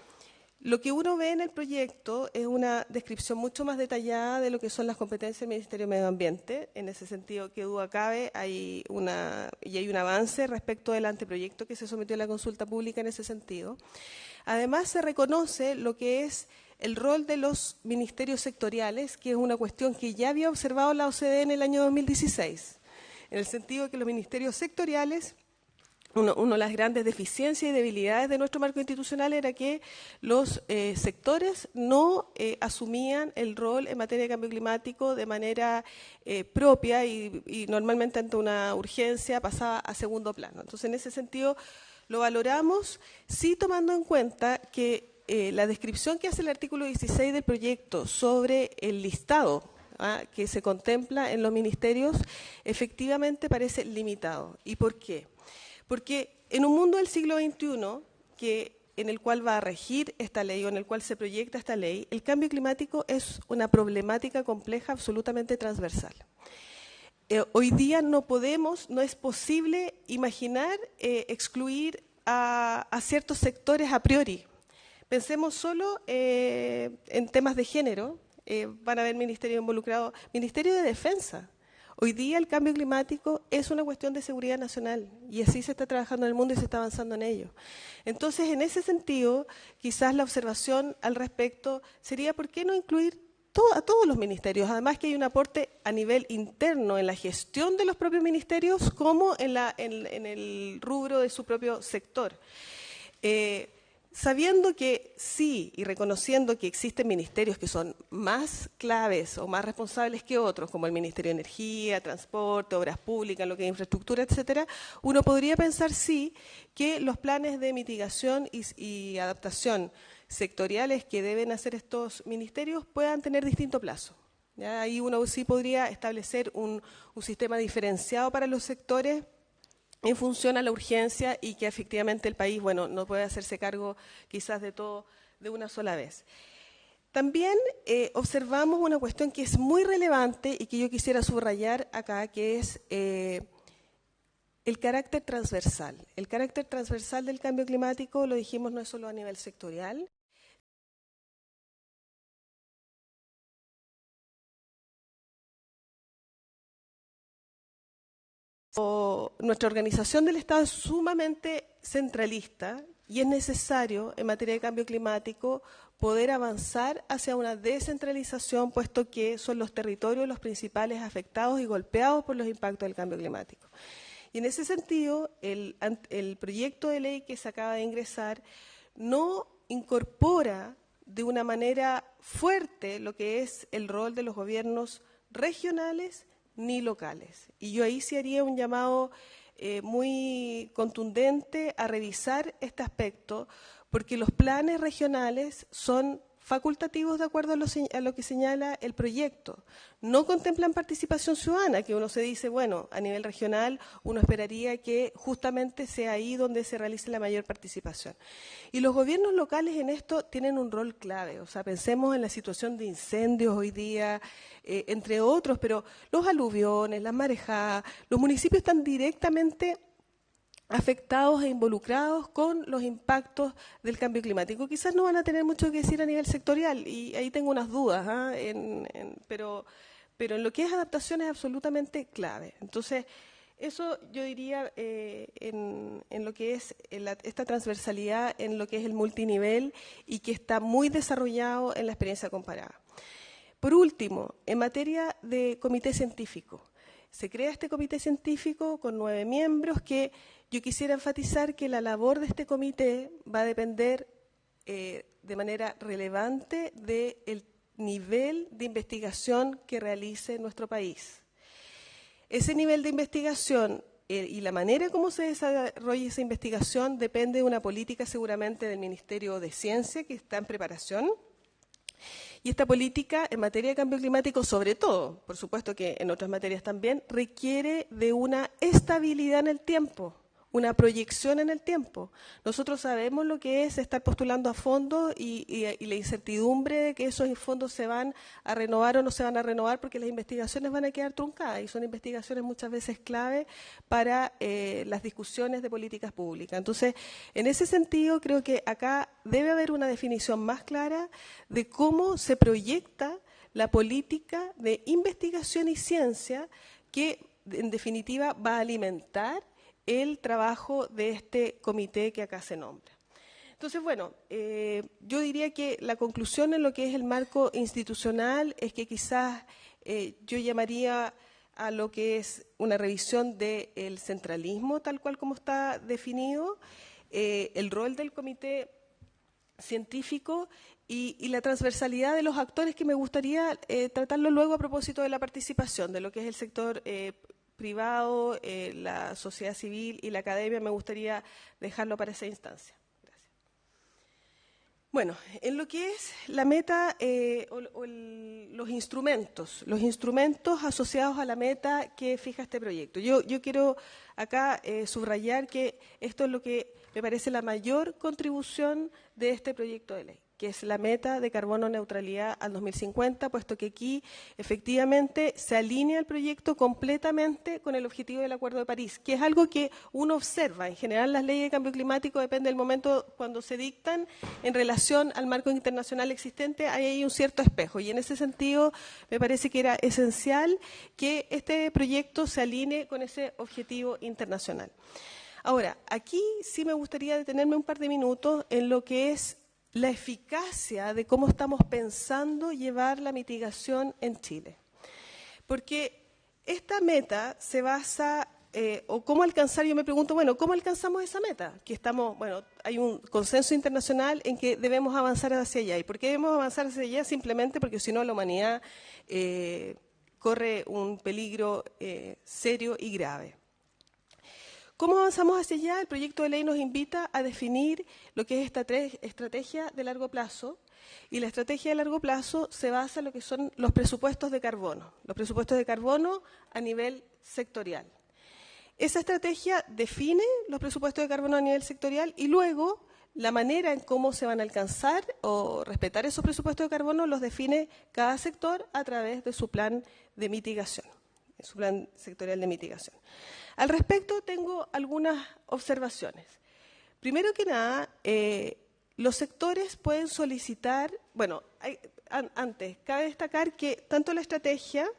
lo que uno ve en el proyecto es una descripción mucho más detallada de lo que son las competencias del Ministerio de Medio Ambiente. En ese sentido, que duda cabe, hay un avance respecto del anteproyecto que se sometió a la consulta pública en ese sentido. Además, se reconoce lo que es el rol de los ministerios sectoriales, que es una cuestión que ya había observado la OCDE en el año 2016, en el sentido de que los ministerios sectoriales, una de las grandes deficiencias y debilidades de nuestro marco institucional era que los sectores no asumían el rol en materia de cambio climático de manera propia y normalmente ante una urgencia pasaba a segundo plano. Entonces, en ese sentido, lo valoramos, sí tomando en cuenta que la descripción que hace el artículo 16 del proyecto sobre el listado que se contempla en los ministerios efectivamente parece limitado. ¿Y por qué? Porque en un mundo del siglo XXI, en el cual va a regir esta ley o en el cual se proyecta esta ley, el cambio climático es una problemática compleja absolutamente transversal. Hoy día no es posible imaginar excluir a ciertos sectores a priori. Pensemos solo en temas de género, van a haber ministerios involucrados, Ministerio de Defensa. Hoy día el cambio climático es una cuestión de seguridad nacional y así se está trabajando en el mundo y se está avanzando en ello. Entonces, en ese sentido, quizás la observación al respecto sería ¿por qué no incluir a todos los ministerios? Además que hay un aporte a nivel interno en la gestión de los propios ministerios como en el rubro de su propio sector. Sabiendo que sí y reconociendo que existen ministerios que son más claves o más responsables que otros, como el Ministerio de Energía, Transporte, Obras Públicas, lo que es infraestructura, etcétera, uno podría pensar sí que los planes de mitigación y adaptación sectoriales que deben hacer estos ministerios puedan tener distinto plazo. ¿Ya? Ahí uno sí podría establecer un sistema diferenciado para los sectores en función a la urgencia y que efectivamente el país, bueno, no puede hacerse cargo quizás de todo de una sola vez. También observamos una cuestión que es muy relevante y que yo quisiera subrayar acá, que es el carácter transversal. El carácter transversal del cambio climático, lo dijimos, no es solo a nivel sectorial. Nuestra organización del Estado es sumamente centralista y es necesario en materia de cambio climático poder avanzar hacia una descentralización, puesto que son los territorios los principales afectados y golpeados por los impactos del cambio climático. Y en ese sentido, el proyecto de ley que se acaba de ingresar no incorpora de una manera fuerte lo que es el rol de los gobiernos regionales ni locales. Y yo ahí sí haría un llamado muy contundente a revisar este aspecto, porque los planes regionales son facultativos de acuerdo a lo que señala el proyecto. No contemplan participación ciudadana, que uno se dice, bueno, a nivel regional uno esperaría que justamente sea ahí donde se realice la mayor participación. Y los gobiernos locales en esto tienen un rol clave, o sea, pensemos en la situación de incendios hoy día, entre otros, pero los aluviones, las marejadas, los municipios están directamente afectados e involucrados con los impactos del cambio climático. Quizás no van a tener mucho que decir a nivel sectorial, y ahí tengo unas dudas, pero en lo que es adaptación es absolutamente clave. Entonces, eso yo diría en lo que es esta transversalidad, en lo que es el multinivel y que está muy desarrollado en la experiencia comparada. Por último, en materia de comité científico, se crea este comité científico con 9 miembros que yo quisiera enfatizar que la labor de este comité va a depender de manera relevante del nivel de investigación que realice nuestro país. Ese nivel de investigación y la manera como se desarrolla esa investigación depende de una política seguramente del Ministerio de Ciencia que está en preparación Y esta política en materia de cambio climático, sobre todo, por supuesto que en otras materias también, requiere de una estabilidad en el tiempo, una proyección en el tiempo. Nosotros sabemos lo que es estar postulando a fondos y la incertidumbre de que esos fondos se van a renovar o no se van a renovar, porque las investigaciones van a quedar truncadas y son investigaciones muchas veces clave para las discusiones de políticas públicas. Entonces, en ese sentido, creo que acá debe haber una definición más clara de cómo se proyecta la política de investigación y ciencia que, en definitiva, va a alimentar el trabajo de este comité que acá se nombra. Entonces, bueno, yo diría que la conclusión en lo que es el marco institucional es que quizás yo llamaría a lo que es una revisión del centralismo, tal cual como está definido, el rol del comité científico y la transversalidad de los actores, que me gustaría tratarlo luego a propósito de la participación, de lo que es el sector privado, la sociedad civil y la academia. Me gustaría dejarlo para esa instancia. Gracias. Bueno, en lo que es la meta los instrumentos asociados a la meta que fija este proyecto. Yo quiero acá subrayar que esto es lo que me parece la mayor contribución de este proyecto de ley, que es la meta de carbono neutralidad al 2050, puesto que aquí efectivamente se alinea el proyecto completamente con el objetivo del Acuerdo de París, que es algo que uno observa. En general, las leyes de cambio climático, depende del momento cuando se dictan, en relación al marco internacional existente, hay un cierto espejo. Y en ese sentido, me parece que era esencial que este proyecto se alinee con ese objetivo internacional. Ahora, aquí sí me gustaría detenerme un par de minutos en lo que es la eficacia de cómo estamos pensando llevar la mitigación en Chile. Porque esta meta se basa, o cómo alcanzar, yo me pregunto, bueno, ¿cómo alcanzamos esa meta? Que estamos, bueno, hay un consenso internacional en que debemos avanzar hacia allá. ¿Y por qué debemos avanzar hacia allá? Simplemente porque si no la humanidad corre un peligro serio y grave. ¿Cómo avanzamos hacia allá? El proyecto de ley nos invita a definir lo que es esta estrategia de largo plazo, y la estrategia de largo plazo se basa en lo que son los presupuestos de carbono a nivel sectorial. Esa estrategia define los presupuestos de carbono a nivel sectorial y luego la manera en cómo se van a alcanzar o respetar esos presupuestos de carbono los define cada sector a través de su plan de mitigación, su plan sectorial de mitigación. Al respecto, tengo algunas observaciones. Primero que nada, los sectores pueden solicitar, bueno, antes, cabe destacar que tanto la estrategia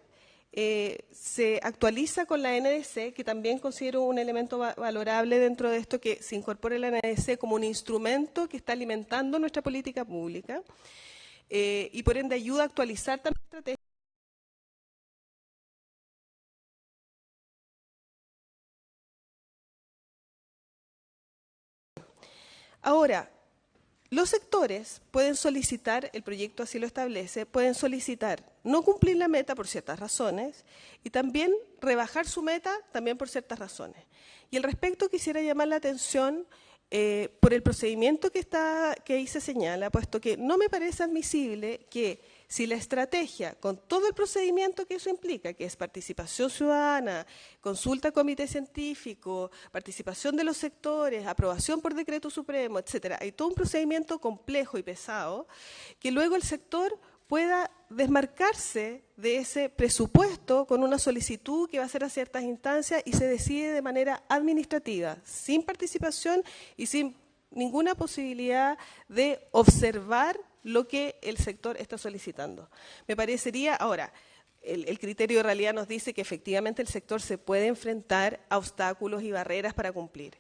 se actualiza con la NDC, que también considero un elemento valorable dentro de esto, que se incorpore la NDC como un instrumento que está alimentando nuestra política pública y por ende ayuda a actualizar también la estrategia. Ahora, los sectores pueden solicitar, el proyecto así lo establece, pueden solicitar no cumplir la meta por ciertas razones y también rebajar su meta también por ciertas razones. Y al respecto quisiera llamar la atención por el procedimiento que ahí se señala, puesto que no me parece admisible que si la estrategia, con todo el procedimiento que eso implica, que es participación ciudadana, consulta a comité científico, participación de los sectores, aprobación por decreto supremo, etcétera, hay todo un procedimiento complejo y pesado, que luego el sector pueda desmarcarse de ese presupuesto con una solicitud que va a hacer a ciertas instancias y se decide de manera administrativa, sin participación y sin ninguna posibilidad de observar lo que el sector está solicitando. Me parecería, ahora, el criterio de realidad nos dice que efectivamente el sector se puede enfrentar a obstáculos y barreras para cumplir.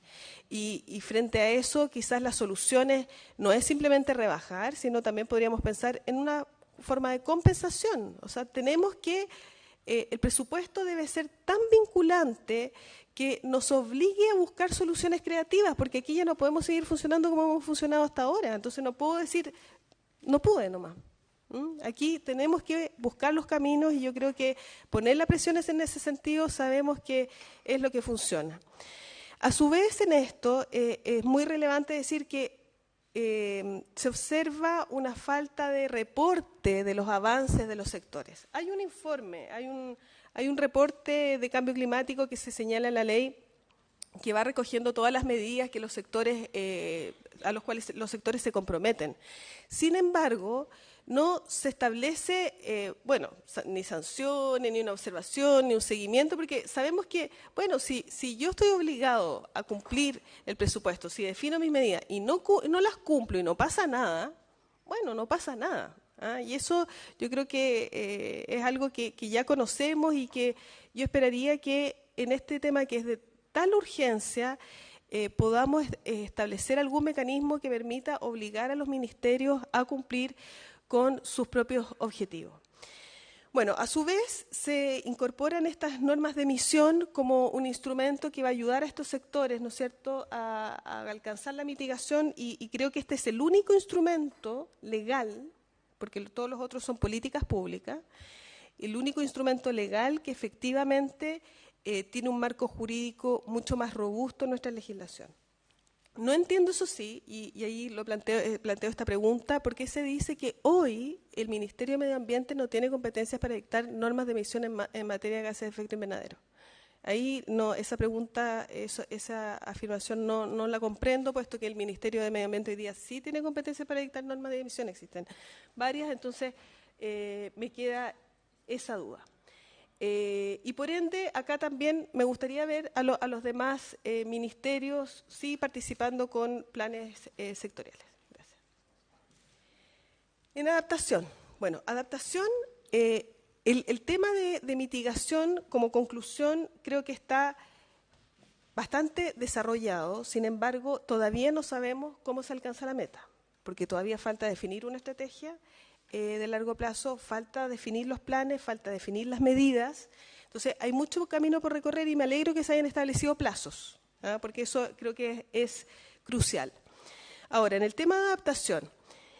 Y frente a eso, quizás las soluciones no es simplemente rebajar, sino también podríamos pensar en una forma de compensación. O sea, tenemos que, el presupuesto debe ser tan vinculante que nos obligue a buscar soluciones creativas, porque aquí ya no podemos seguir funcionando como hemos funcionado hasta ahora. Entonces no puedo decir, no pude nomás. Aquí tenemos que buscar los caminos y yo creo que poner la presión en ese sentido sabemos que es lo que funciona. A su vez en esto es muy relevante decir que se observa una falta de reporte de los avances de los sectores. Hay un informe, hay un reporte de cambio climático que se señala en la ley, que va recogiendo todas las medidas que los sectores, a los cuales los sectores se comprometen. Sin embargo, no se establece, ni sanciones, ni una observación, ni un seguimiento, porque sabemos que, si yo estoy obligado a cumplir el presupuesto, si defino mis medidas y no las cumplo y no pasa nada, no pasa nada. Y eso yo creo que es algo que ya conocemos y que yo esperaría que en este tema que es de tal urgencia podamos establecer algún mecanismo que permita obligar a los ministerios a cumplir con sus propios objetivos. Bueno, a su vez se incorporan estas normas de emisión como un instrumento que va a ayudar a estos sectores, ¿no es cierto?, a alcanzar la mitigación y creo que este es el único instrumento legal, porque todos los otros son políticas públicas, el único instrumento legal que efectivamente tiene un marco jurídico mucho más robusto en nuestra legislación. No entiendo, eso sí, y ahí lo planteo esta pregunta, ¿por qué se dice que hoy el Ministerio de Medio Ambiente no tiene competencias para dictar normas de emisión en materia de gases de efecto invernadero? Ahí no, esa pregunta, esa afirmación no la comprendo, puesto que el Ministerio de Medio Ambiente hoy día sí tiene competencias para dictar normas de emisión, existen varias, entonces me queda esa duda. Y por ende, acá también me gustaría ver a los demás ministerios sí participando con planes sectoriales. Gracias. En adaptación. Bueno, adaptación, el tema de mitigación como conclusión creo que está bastante desarrollado, sin embargo, todavía no sabemos cómo se alcanza la meta, porque todavía falta definir una estrategia de largo plazo, falta definir los planes, falta definir las medidas. Entonces, hay mucho camino por recorrer y me alegro que se hayan establecido plazos, porque eso creo que es crucial. Ahora, en el tema de adaptación.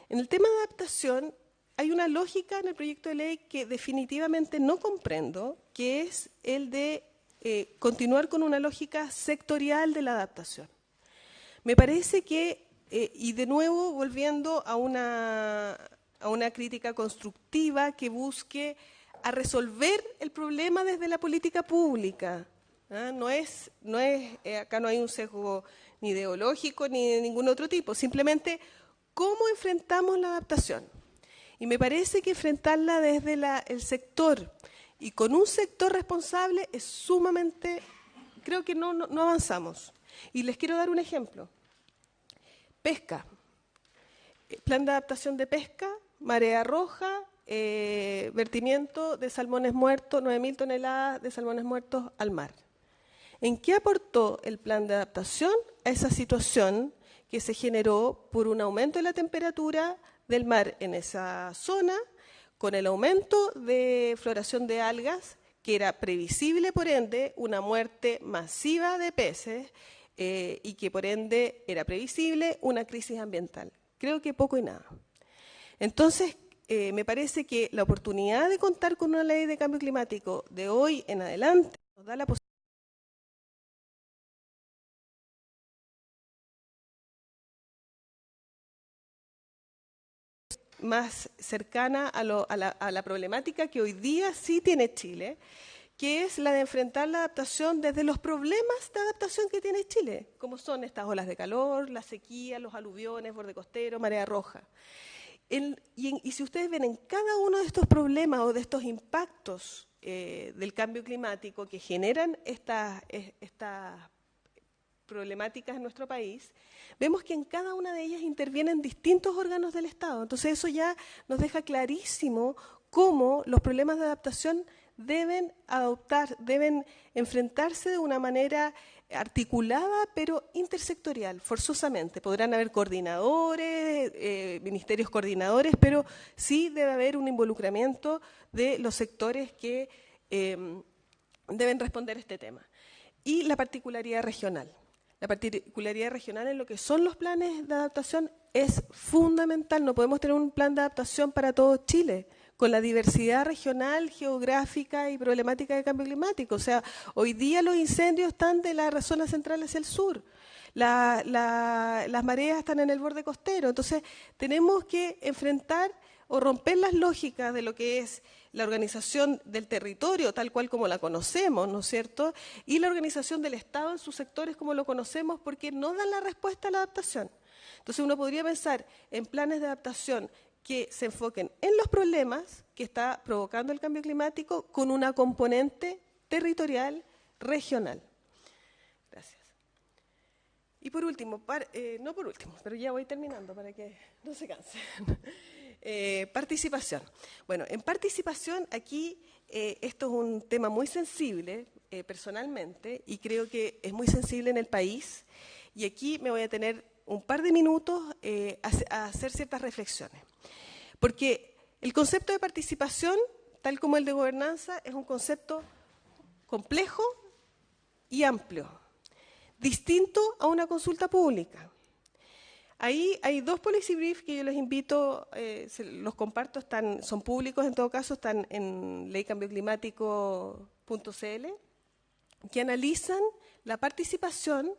En el tema de adaptación hay una lógica en el proyecto de ley que definitivamente no comprendo, que es el de continuar con una lógica sectorial de la adaptación. Me parece que, y de nuevo volviendo a una crítica constructiva que busque a resolver el problema desde la política pública. Acá no hay un sesgo ni ideológico ni de ningún otro tipo, simplemente cómo enfrentamos la adaptación. Y me parece que enfrentarla desde el sector y con un sector responsable es sumamente, creo que no avanzamos. Y les quiero dar un ejemplo. Pesca. Plan de adaptación de pesca, marea roja, vertimiento de salmones muertos, 9.000 toneladas de salmones muertos al mar. ¿En qué aportó el plan de adaptación a esa situación que se generó por un aumento de la temperatura del mar en esa zona, con el aumento de floración de algas, que era previsible, por ende, una muerte masiva de peces y que, por ende, era previsible una crisis ambiental? Creo que poco y nada. Entonces, me parece que la oportunidad de contar con una ley de cambio climático de hoy en adelante nos da la posibilidad más cercana a la problemática que hoy día sí tiene Chile, que es la de enfrentar la adaptación desde los problemas de adaptación que tiene Chile, como son estas olas de calor, la sequía, los aluviones, borde costero, marea roja. Y si ustedes ven en cada uno de estos problemas o de estos impactos del cambio climático que generan estas problemáticas en nuestro país, vemos que en cada una de ellas intervienen distintos órganos del Estado. Entonces eso ya nos deja clarísimo cómo los problemas de adaptación deben enfrentarse de una manera articulada, pero intersectorial, forzosamente. Podrán haber coordinadores, ministerios coordinadores, pero sí debe haber un involucramiento de los sectores que deben responder a este tema. Y la particularidad regional. La particularidad regional en lo que son los planes de adaptación es fundamental. No podemos tener un plan de adaptación para todo Chile, con la diversidad regional, geográfica y problemática de cambio climático. O sea, hoy día los incendios están de la zona central hacia el sur. las mareas están en el borde costero. Entonces, tenemos que enfrentar o romper las lógicas de lo que es la organización del territorio, tal cual como la conocemos, ¿no es cierto?, y la organización del Estado en sus sectores como lo conocemos, porque no dan la respuesta a la adaptación. Entonces, uno podría pensar en planes de adaptación que se enfoquen en los problemas que está provocando el cambio climático con una componente territorial, regional. Gracias. Y por último, no por último, pero ya voy terminando para que no se cansen. Participación. Bueno, en participación aquí esto es un tema muy sensible personalmente y creo que es muy sensible en el país y aquí me voy a tener un par de minutos a hacer ciertas reflexiones. Porque el concepto de participación, tal como el de gobernanza, es un concepto complejo y amplio, distinto a una consulta pública. Ahí hay dos policy briefs que yo les invito, los comparto, son públicos en todo caso, están en leycambioclimático.cl, que analizan la participación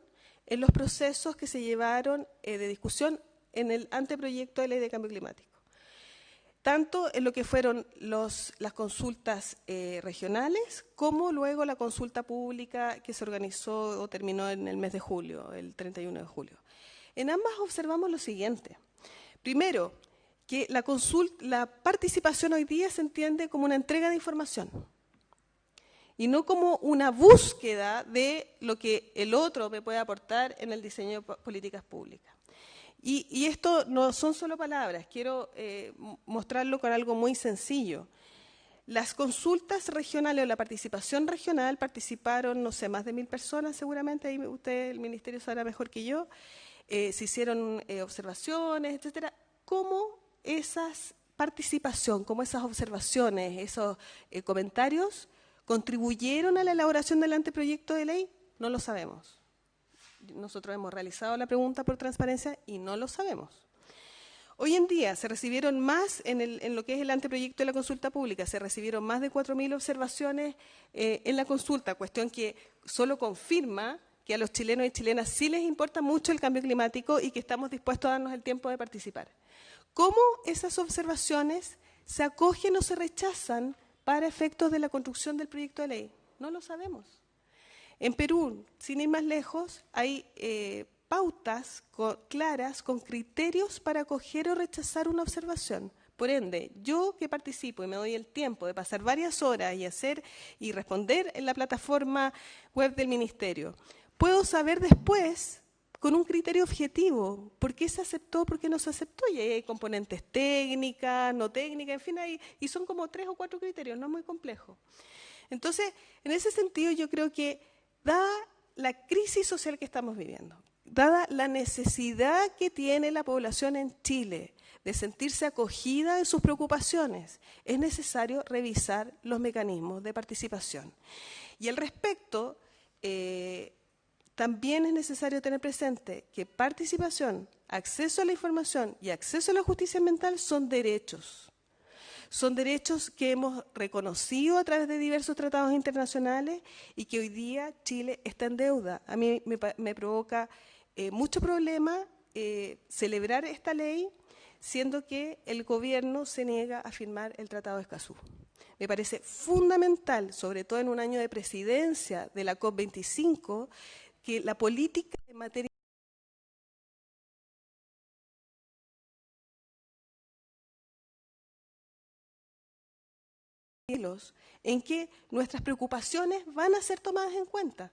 en los procesos que se llevaron de discusión en el anteproyecto de ley de cambio climático. Tanto en lo que fueron las consultas regionales, como luego la consulta pública que se organizó o terminó en el mes de julio, el 31 de julio. En ambas observamos lo siguiente. Primero, que la participación hoy día se entiende como una entrega de información y no como una búsqueda de lo que el otro me puede aportar en el diseño de políticas públicas. Y esto no son solo palabras, quiero mostrarlo con algo muy sencillo. Las consultas regionales o la participación regional participaron, no sé, más de 1000 personas seguramente, ahí usted, el Ministerio, sabrá mejor que yo, se hicieron observaciones, etcétera. ¿Cómo esas participación, cómo esas observaciones, esos comentarios contribuyeron a la elaboración del anteproyecto de ley? No lo sabemos. Nosotros hemos realizado la pregunta por transparencia y no lo sabemos. Hoy en día se recibieron más, en lo que es el anteproyecto de la consulta pública, se recibieron más de 4000 observaciones en la consulta, cuestión que solo confirma que a los chilenos y chilenas sí les importa mucho el cambio climático y que estamos dispuestos a darnos el tiempo de participar. ¿Cómo esas observaciones se acogen o se rechazan para efectos de la construcción del proyecto de ley? No lo sabemos. En Perú, sin ir más lejos, hay pautas claras con criterios para acoger o rechazar una observación. Por ende, yo que participo y me doy el tiempo de pasar varias horas y responder en la plataforma web del Ministerio, puedo saber después, con un criterio objetivo, por qué se aceptó, por qué no se aceptó. Y ahí hay componentes técnicas, no técnicas, en fin, y son como 3 o 4 criterios, no es muy complejo. Entonces, en ese sentido, yo creo que dada la crisis social que estamos viviendo, dada la necesidad que tiene la población en Chile de sentirse acogida en sus preocupaciones, es necesario revisar los mecanismos de participación. Y al respecto, también es necesario tener presente que participación, acceso a la información y acceso a la justicia ambiental son derechos. Son derechos que hemos reconocido a través de diversos tratados internacionales y que hoy día Chile está en deuda. A mí me provoca mucho problema celebrar esta ley, siendo que el gobierno se niega a firmar el Tratado de Escazú. Me parece fundamental, sobre todo en un año de presidencia de la COP25, que la política en materia en que nuestras preocupaciones van a ser tomadas en cuenta.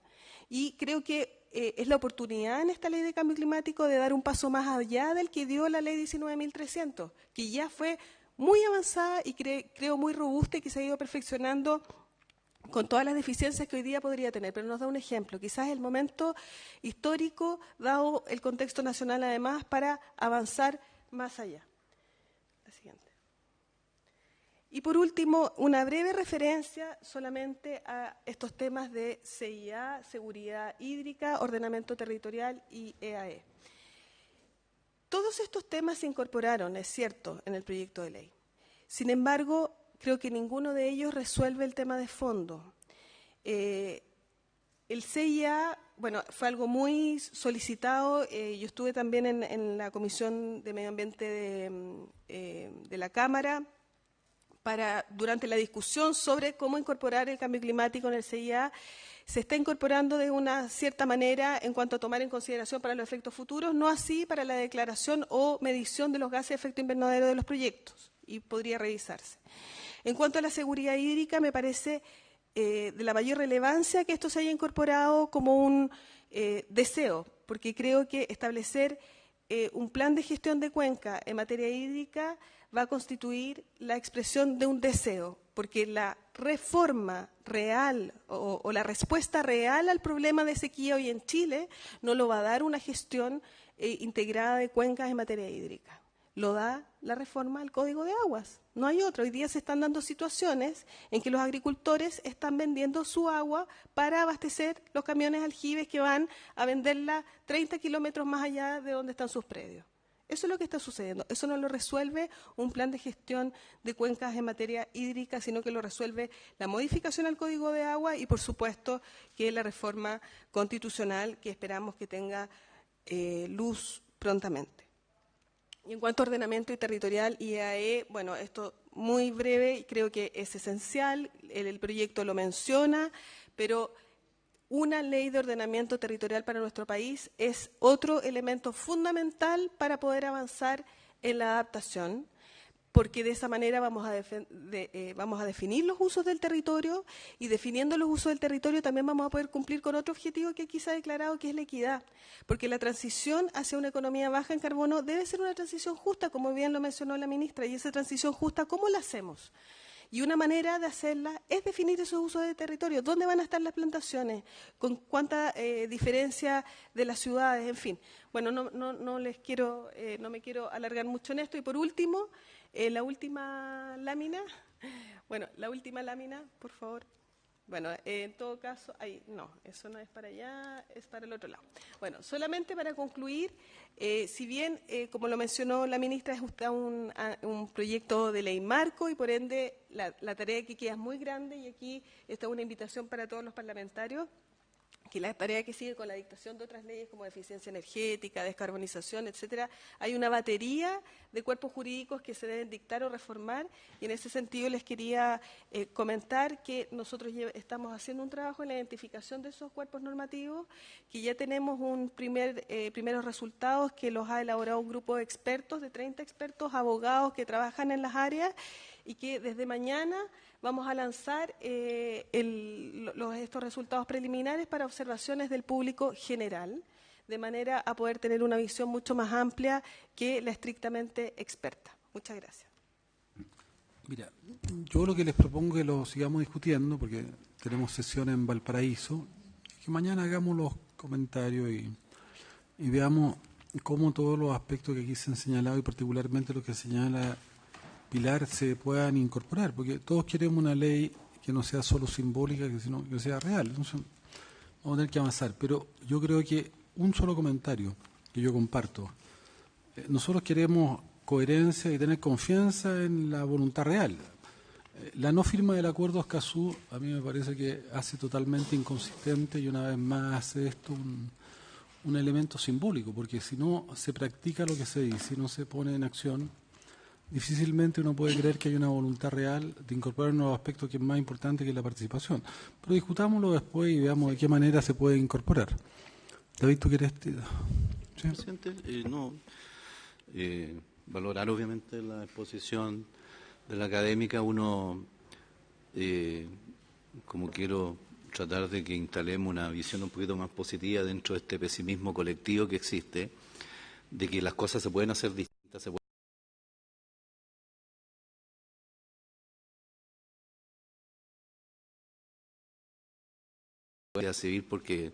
Y creo que es la oportunidad en esta ley de cambio climático de dar un paso más allá del que dio la ley 19.300, que ya fue muy avanzada y creo muy robusta y que se ha ido perfeccionando con todas las deficiencias que hoy día podría tener. Pero nos da un ejemplo, quizás el momento histórico, dado el contexto nacional además, para avanzar más allá. La siguiente. Y por último, una breve referencia solamente a estos temas de CIA, seguridad hídrica, ordenamiento territorial y EAE. Todos estos temas se incorporaron, es cierto, en el proyecto de ley. Sin embargo, creo que ninguno de ellos resuelve el tema de fondo. El CIA bueno, fue algo muy solicitado. Yo estuve también en la Comisión de Medio Ambiente de la Cámara durante la discusión sobre cómo incorporar el cambio climático en el CIA. Se está incorporando de una cierta manera en cuanto a tomar en consideración para los efectos futuros, no así para la declaración o medición de los gases de efecto invernadero de los proyectos, y podría revisarse. En cuanto a la seguridad hídrica, me parece de la mayor relevancia que esto se haya incorporado como un deseo, porque creo que establecer un plan de gestión de cuenca en materia hídrica va a constituir la expresión de un deseo, porque la reforma real o la respuesta real al problema de sequía hoy en Chile no lo va a dar una gestión integrada de cuencas en materia hídrica. Lo da la reforma al Código de Aguas. No hay otra. Hoy día se están dando situaciones en que los agricultores están vendiendo su agua para abastecer los camiones aljibes que van a venderla 30 kilómetros más allá de donde están sus predios. Eso es lo que está sucediendo. Eso no lo resuelve un plan de gestión de cuencas en materia hídrica, sino que lo resuelve la modificación al Código de Agua y, por supuesto, que la reforma constitucional que esperamos que tenga luz prontamente. Y en cuanto a ordenamiento y territorial, IAE, bueno, esto muy breve, creo que es esencial, el proyecto lo menciona, pero una ley de ordenamiento territorial para nuestro país es otro elemento fundamental para poder avanzar en la adaptación, porque de esa manera vamos a definir los usos del territorio, y definiendo los usos del territorio también vamos a poder cumplir con otro objetivo que aquí se ha declarado, que es la equidad, porque la transición hacia una economía baja en carbono debe ser una transición justa, como bien lo mencionó la ministra, y esa transición justa, ¿cómo la hacemos? Y una manera de hacerla es definir esos usos de territorio. ¿Dónde van a estar las plantaciones? ¿Con cuánta diferencia de las ciudades? En fin. Bueno, no me quiero alargar mucho en esto. Y por último, la última lámina. Bueno, la última lámina, por favor. Bueno, en todo caso, ahí no, eso no es para allá, es para el otro lado. Bueno, solamente para concluir, si bien, como lo mencionó la ministra, es un proyecto de ley marco y por ende la tarea que queda es muy grande, y aquí está una invitación para todos los parlamentarios, que la tarea que sigue con la dictación de otras leyes como eficiencia energética, descarbonización, etcétera, hay una batería de cuerpos jurídicos que se deben dictar o reformar, y en ese sentido les quería comentar que nosotros estamos haciendo un trabajo en la identificación de esos cuerpos normativos, que ya tenemos primeros resultados que los ha elaborado un grupo de expertos, de 30 expertos, abogados que trabajan en las áreas, y que desde mañana vamos a lanzar estos resultados preliminares para observaciones del público general, de manera a poder tener una visión mucho más amplia que la estrictamente experta. Muchas gracias. Mira, yo lo que les propongo es que lo sigamos discutiendo, porque tenemos sesión en Valparaíso, que mañana hagamos los comentarios y veamos cómo todos los aspectos que aquí se han señalado, y particularmente lo que señala Pilar, se puedan incorporar, porque todos queremos una ley que no sea solo simbólica, sino que sea real. Entonces, vamos a tener que avanzar. Pero yo creo que un solo comentario que yo comparto. Nosotros queremos coherencia y tener confianza en la voluntad real. La no firma del acuerdo Escazú a mí me parece que hace totalmente inconsistente, y una vez más hace esto un elemento simbólico, porque si no se practica lo que se dice, si no se pone en acción, difícilmente uno puede creer que hay una voluntad real de incorporar un nuevo aspecto que es más importante que la participación. Pero discutámoslo después y veamos de qué manera se puede incorporar. David, ¿tú quieres? ¿Sí? Presidente, valorar obviamente la exposición de la académica. Uno, como quiero tratar de que instalemos una visión un poquito más positiva dentro de este pesimismo colectivo que existe, de que las cosas se pueden hacer distintas, se civil, porque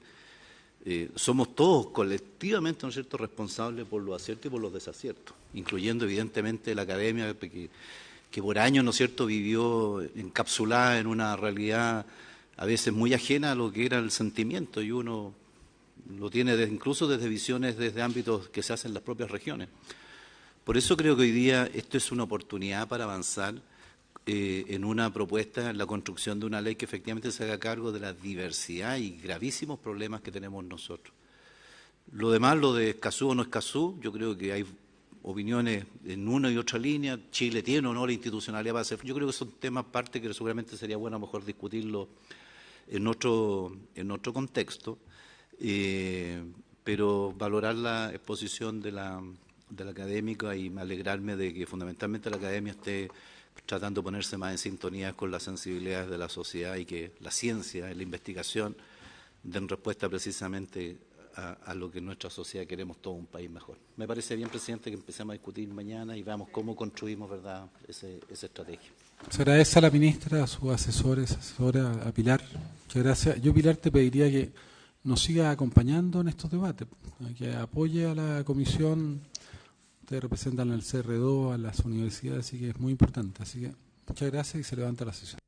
somos todos colectivamente, ¿no es cierto?, responsables por los aciertos y por los desaciertos, incluyendo evidentemente la academia que por años, ¿no es cierto?, vivió encapsulada en una realidad a veces muy ajena a lo que era el sentimiento, y uno lo tiene incluso desde visiones, desde ámbitos que se hacen en las propias regiones. Por eso creo que hoy día esto es una oportunidad para avanzar en una propuesta, en la construcción de una ley que efectivamente se haga cargo de la diversidad y gravísimos problemas que tenemos nosotros. Lo demás, lo de Escazú o no Escazú, yo creo que hay opiniones en una y otra línea. Chile tiene o no la institucionalidad para hacer. Yo creo que son temas aparte que seguramente sería bueno a lo mejor discutirlo en otro contexto, pero valorar la exposición de la académica y alegrarme de que fundamentalmente la academia esté tratando de ponerse más en sintonía con las sensibilidades de la sociedad y que la ciencia y la investigación den respuesta precisamente a lo que en nuestra sociedad queremos, todo un país mejor. Me parece bien, presidente, que empecemos a discutir mañana y veamos cómo construimos, ¿verdad?, esa estrategia. Se agradece a la ministra, a sus asesora, a Pilar. Muchas gracias. Yo, Pilar, te pediría que nos siga acompañando en estos debates, que apoye a la comisión. Ustedes representan al CR2, a las universidades, así que es muy importante. Así que muchas gracias y se levanta la sesión.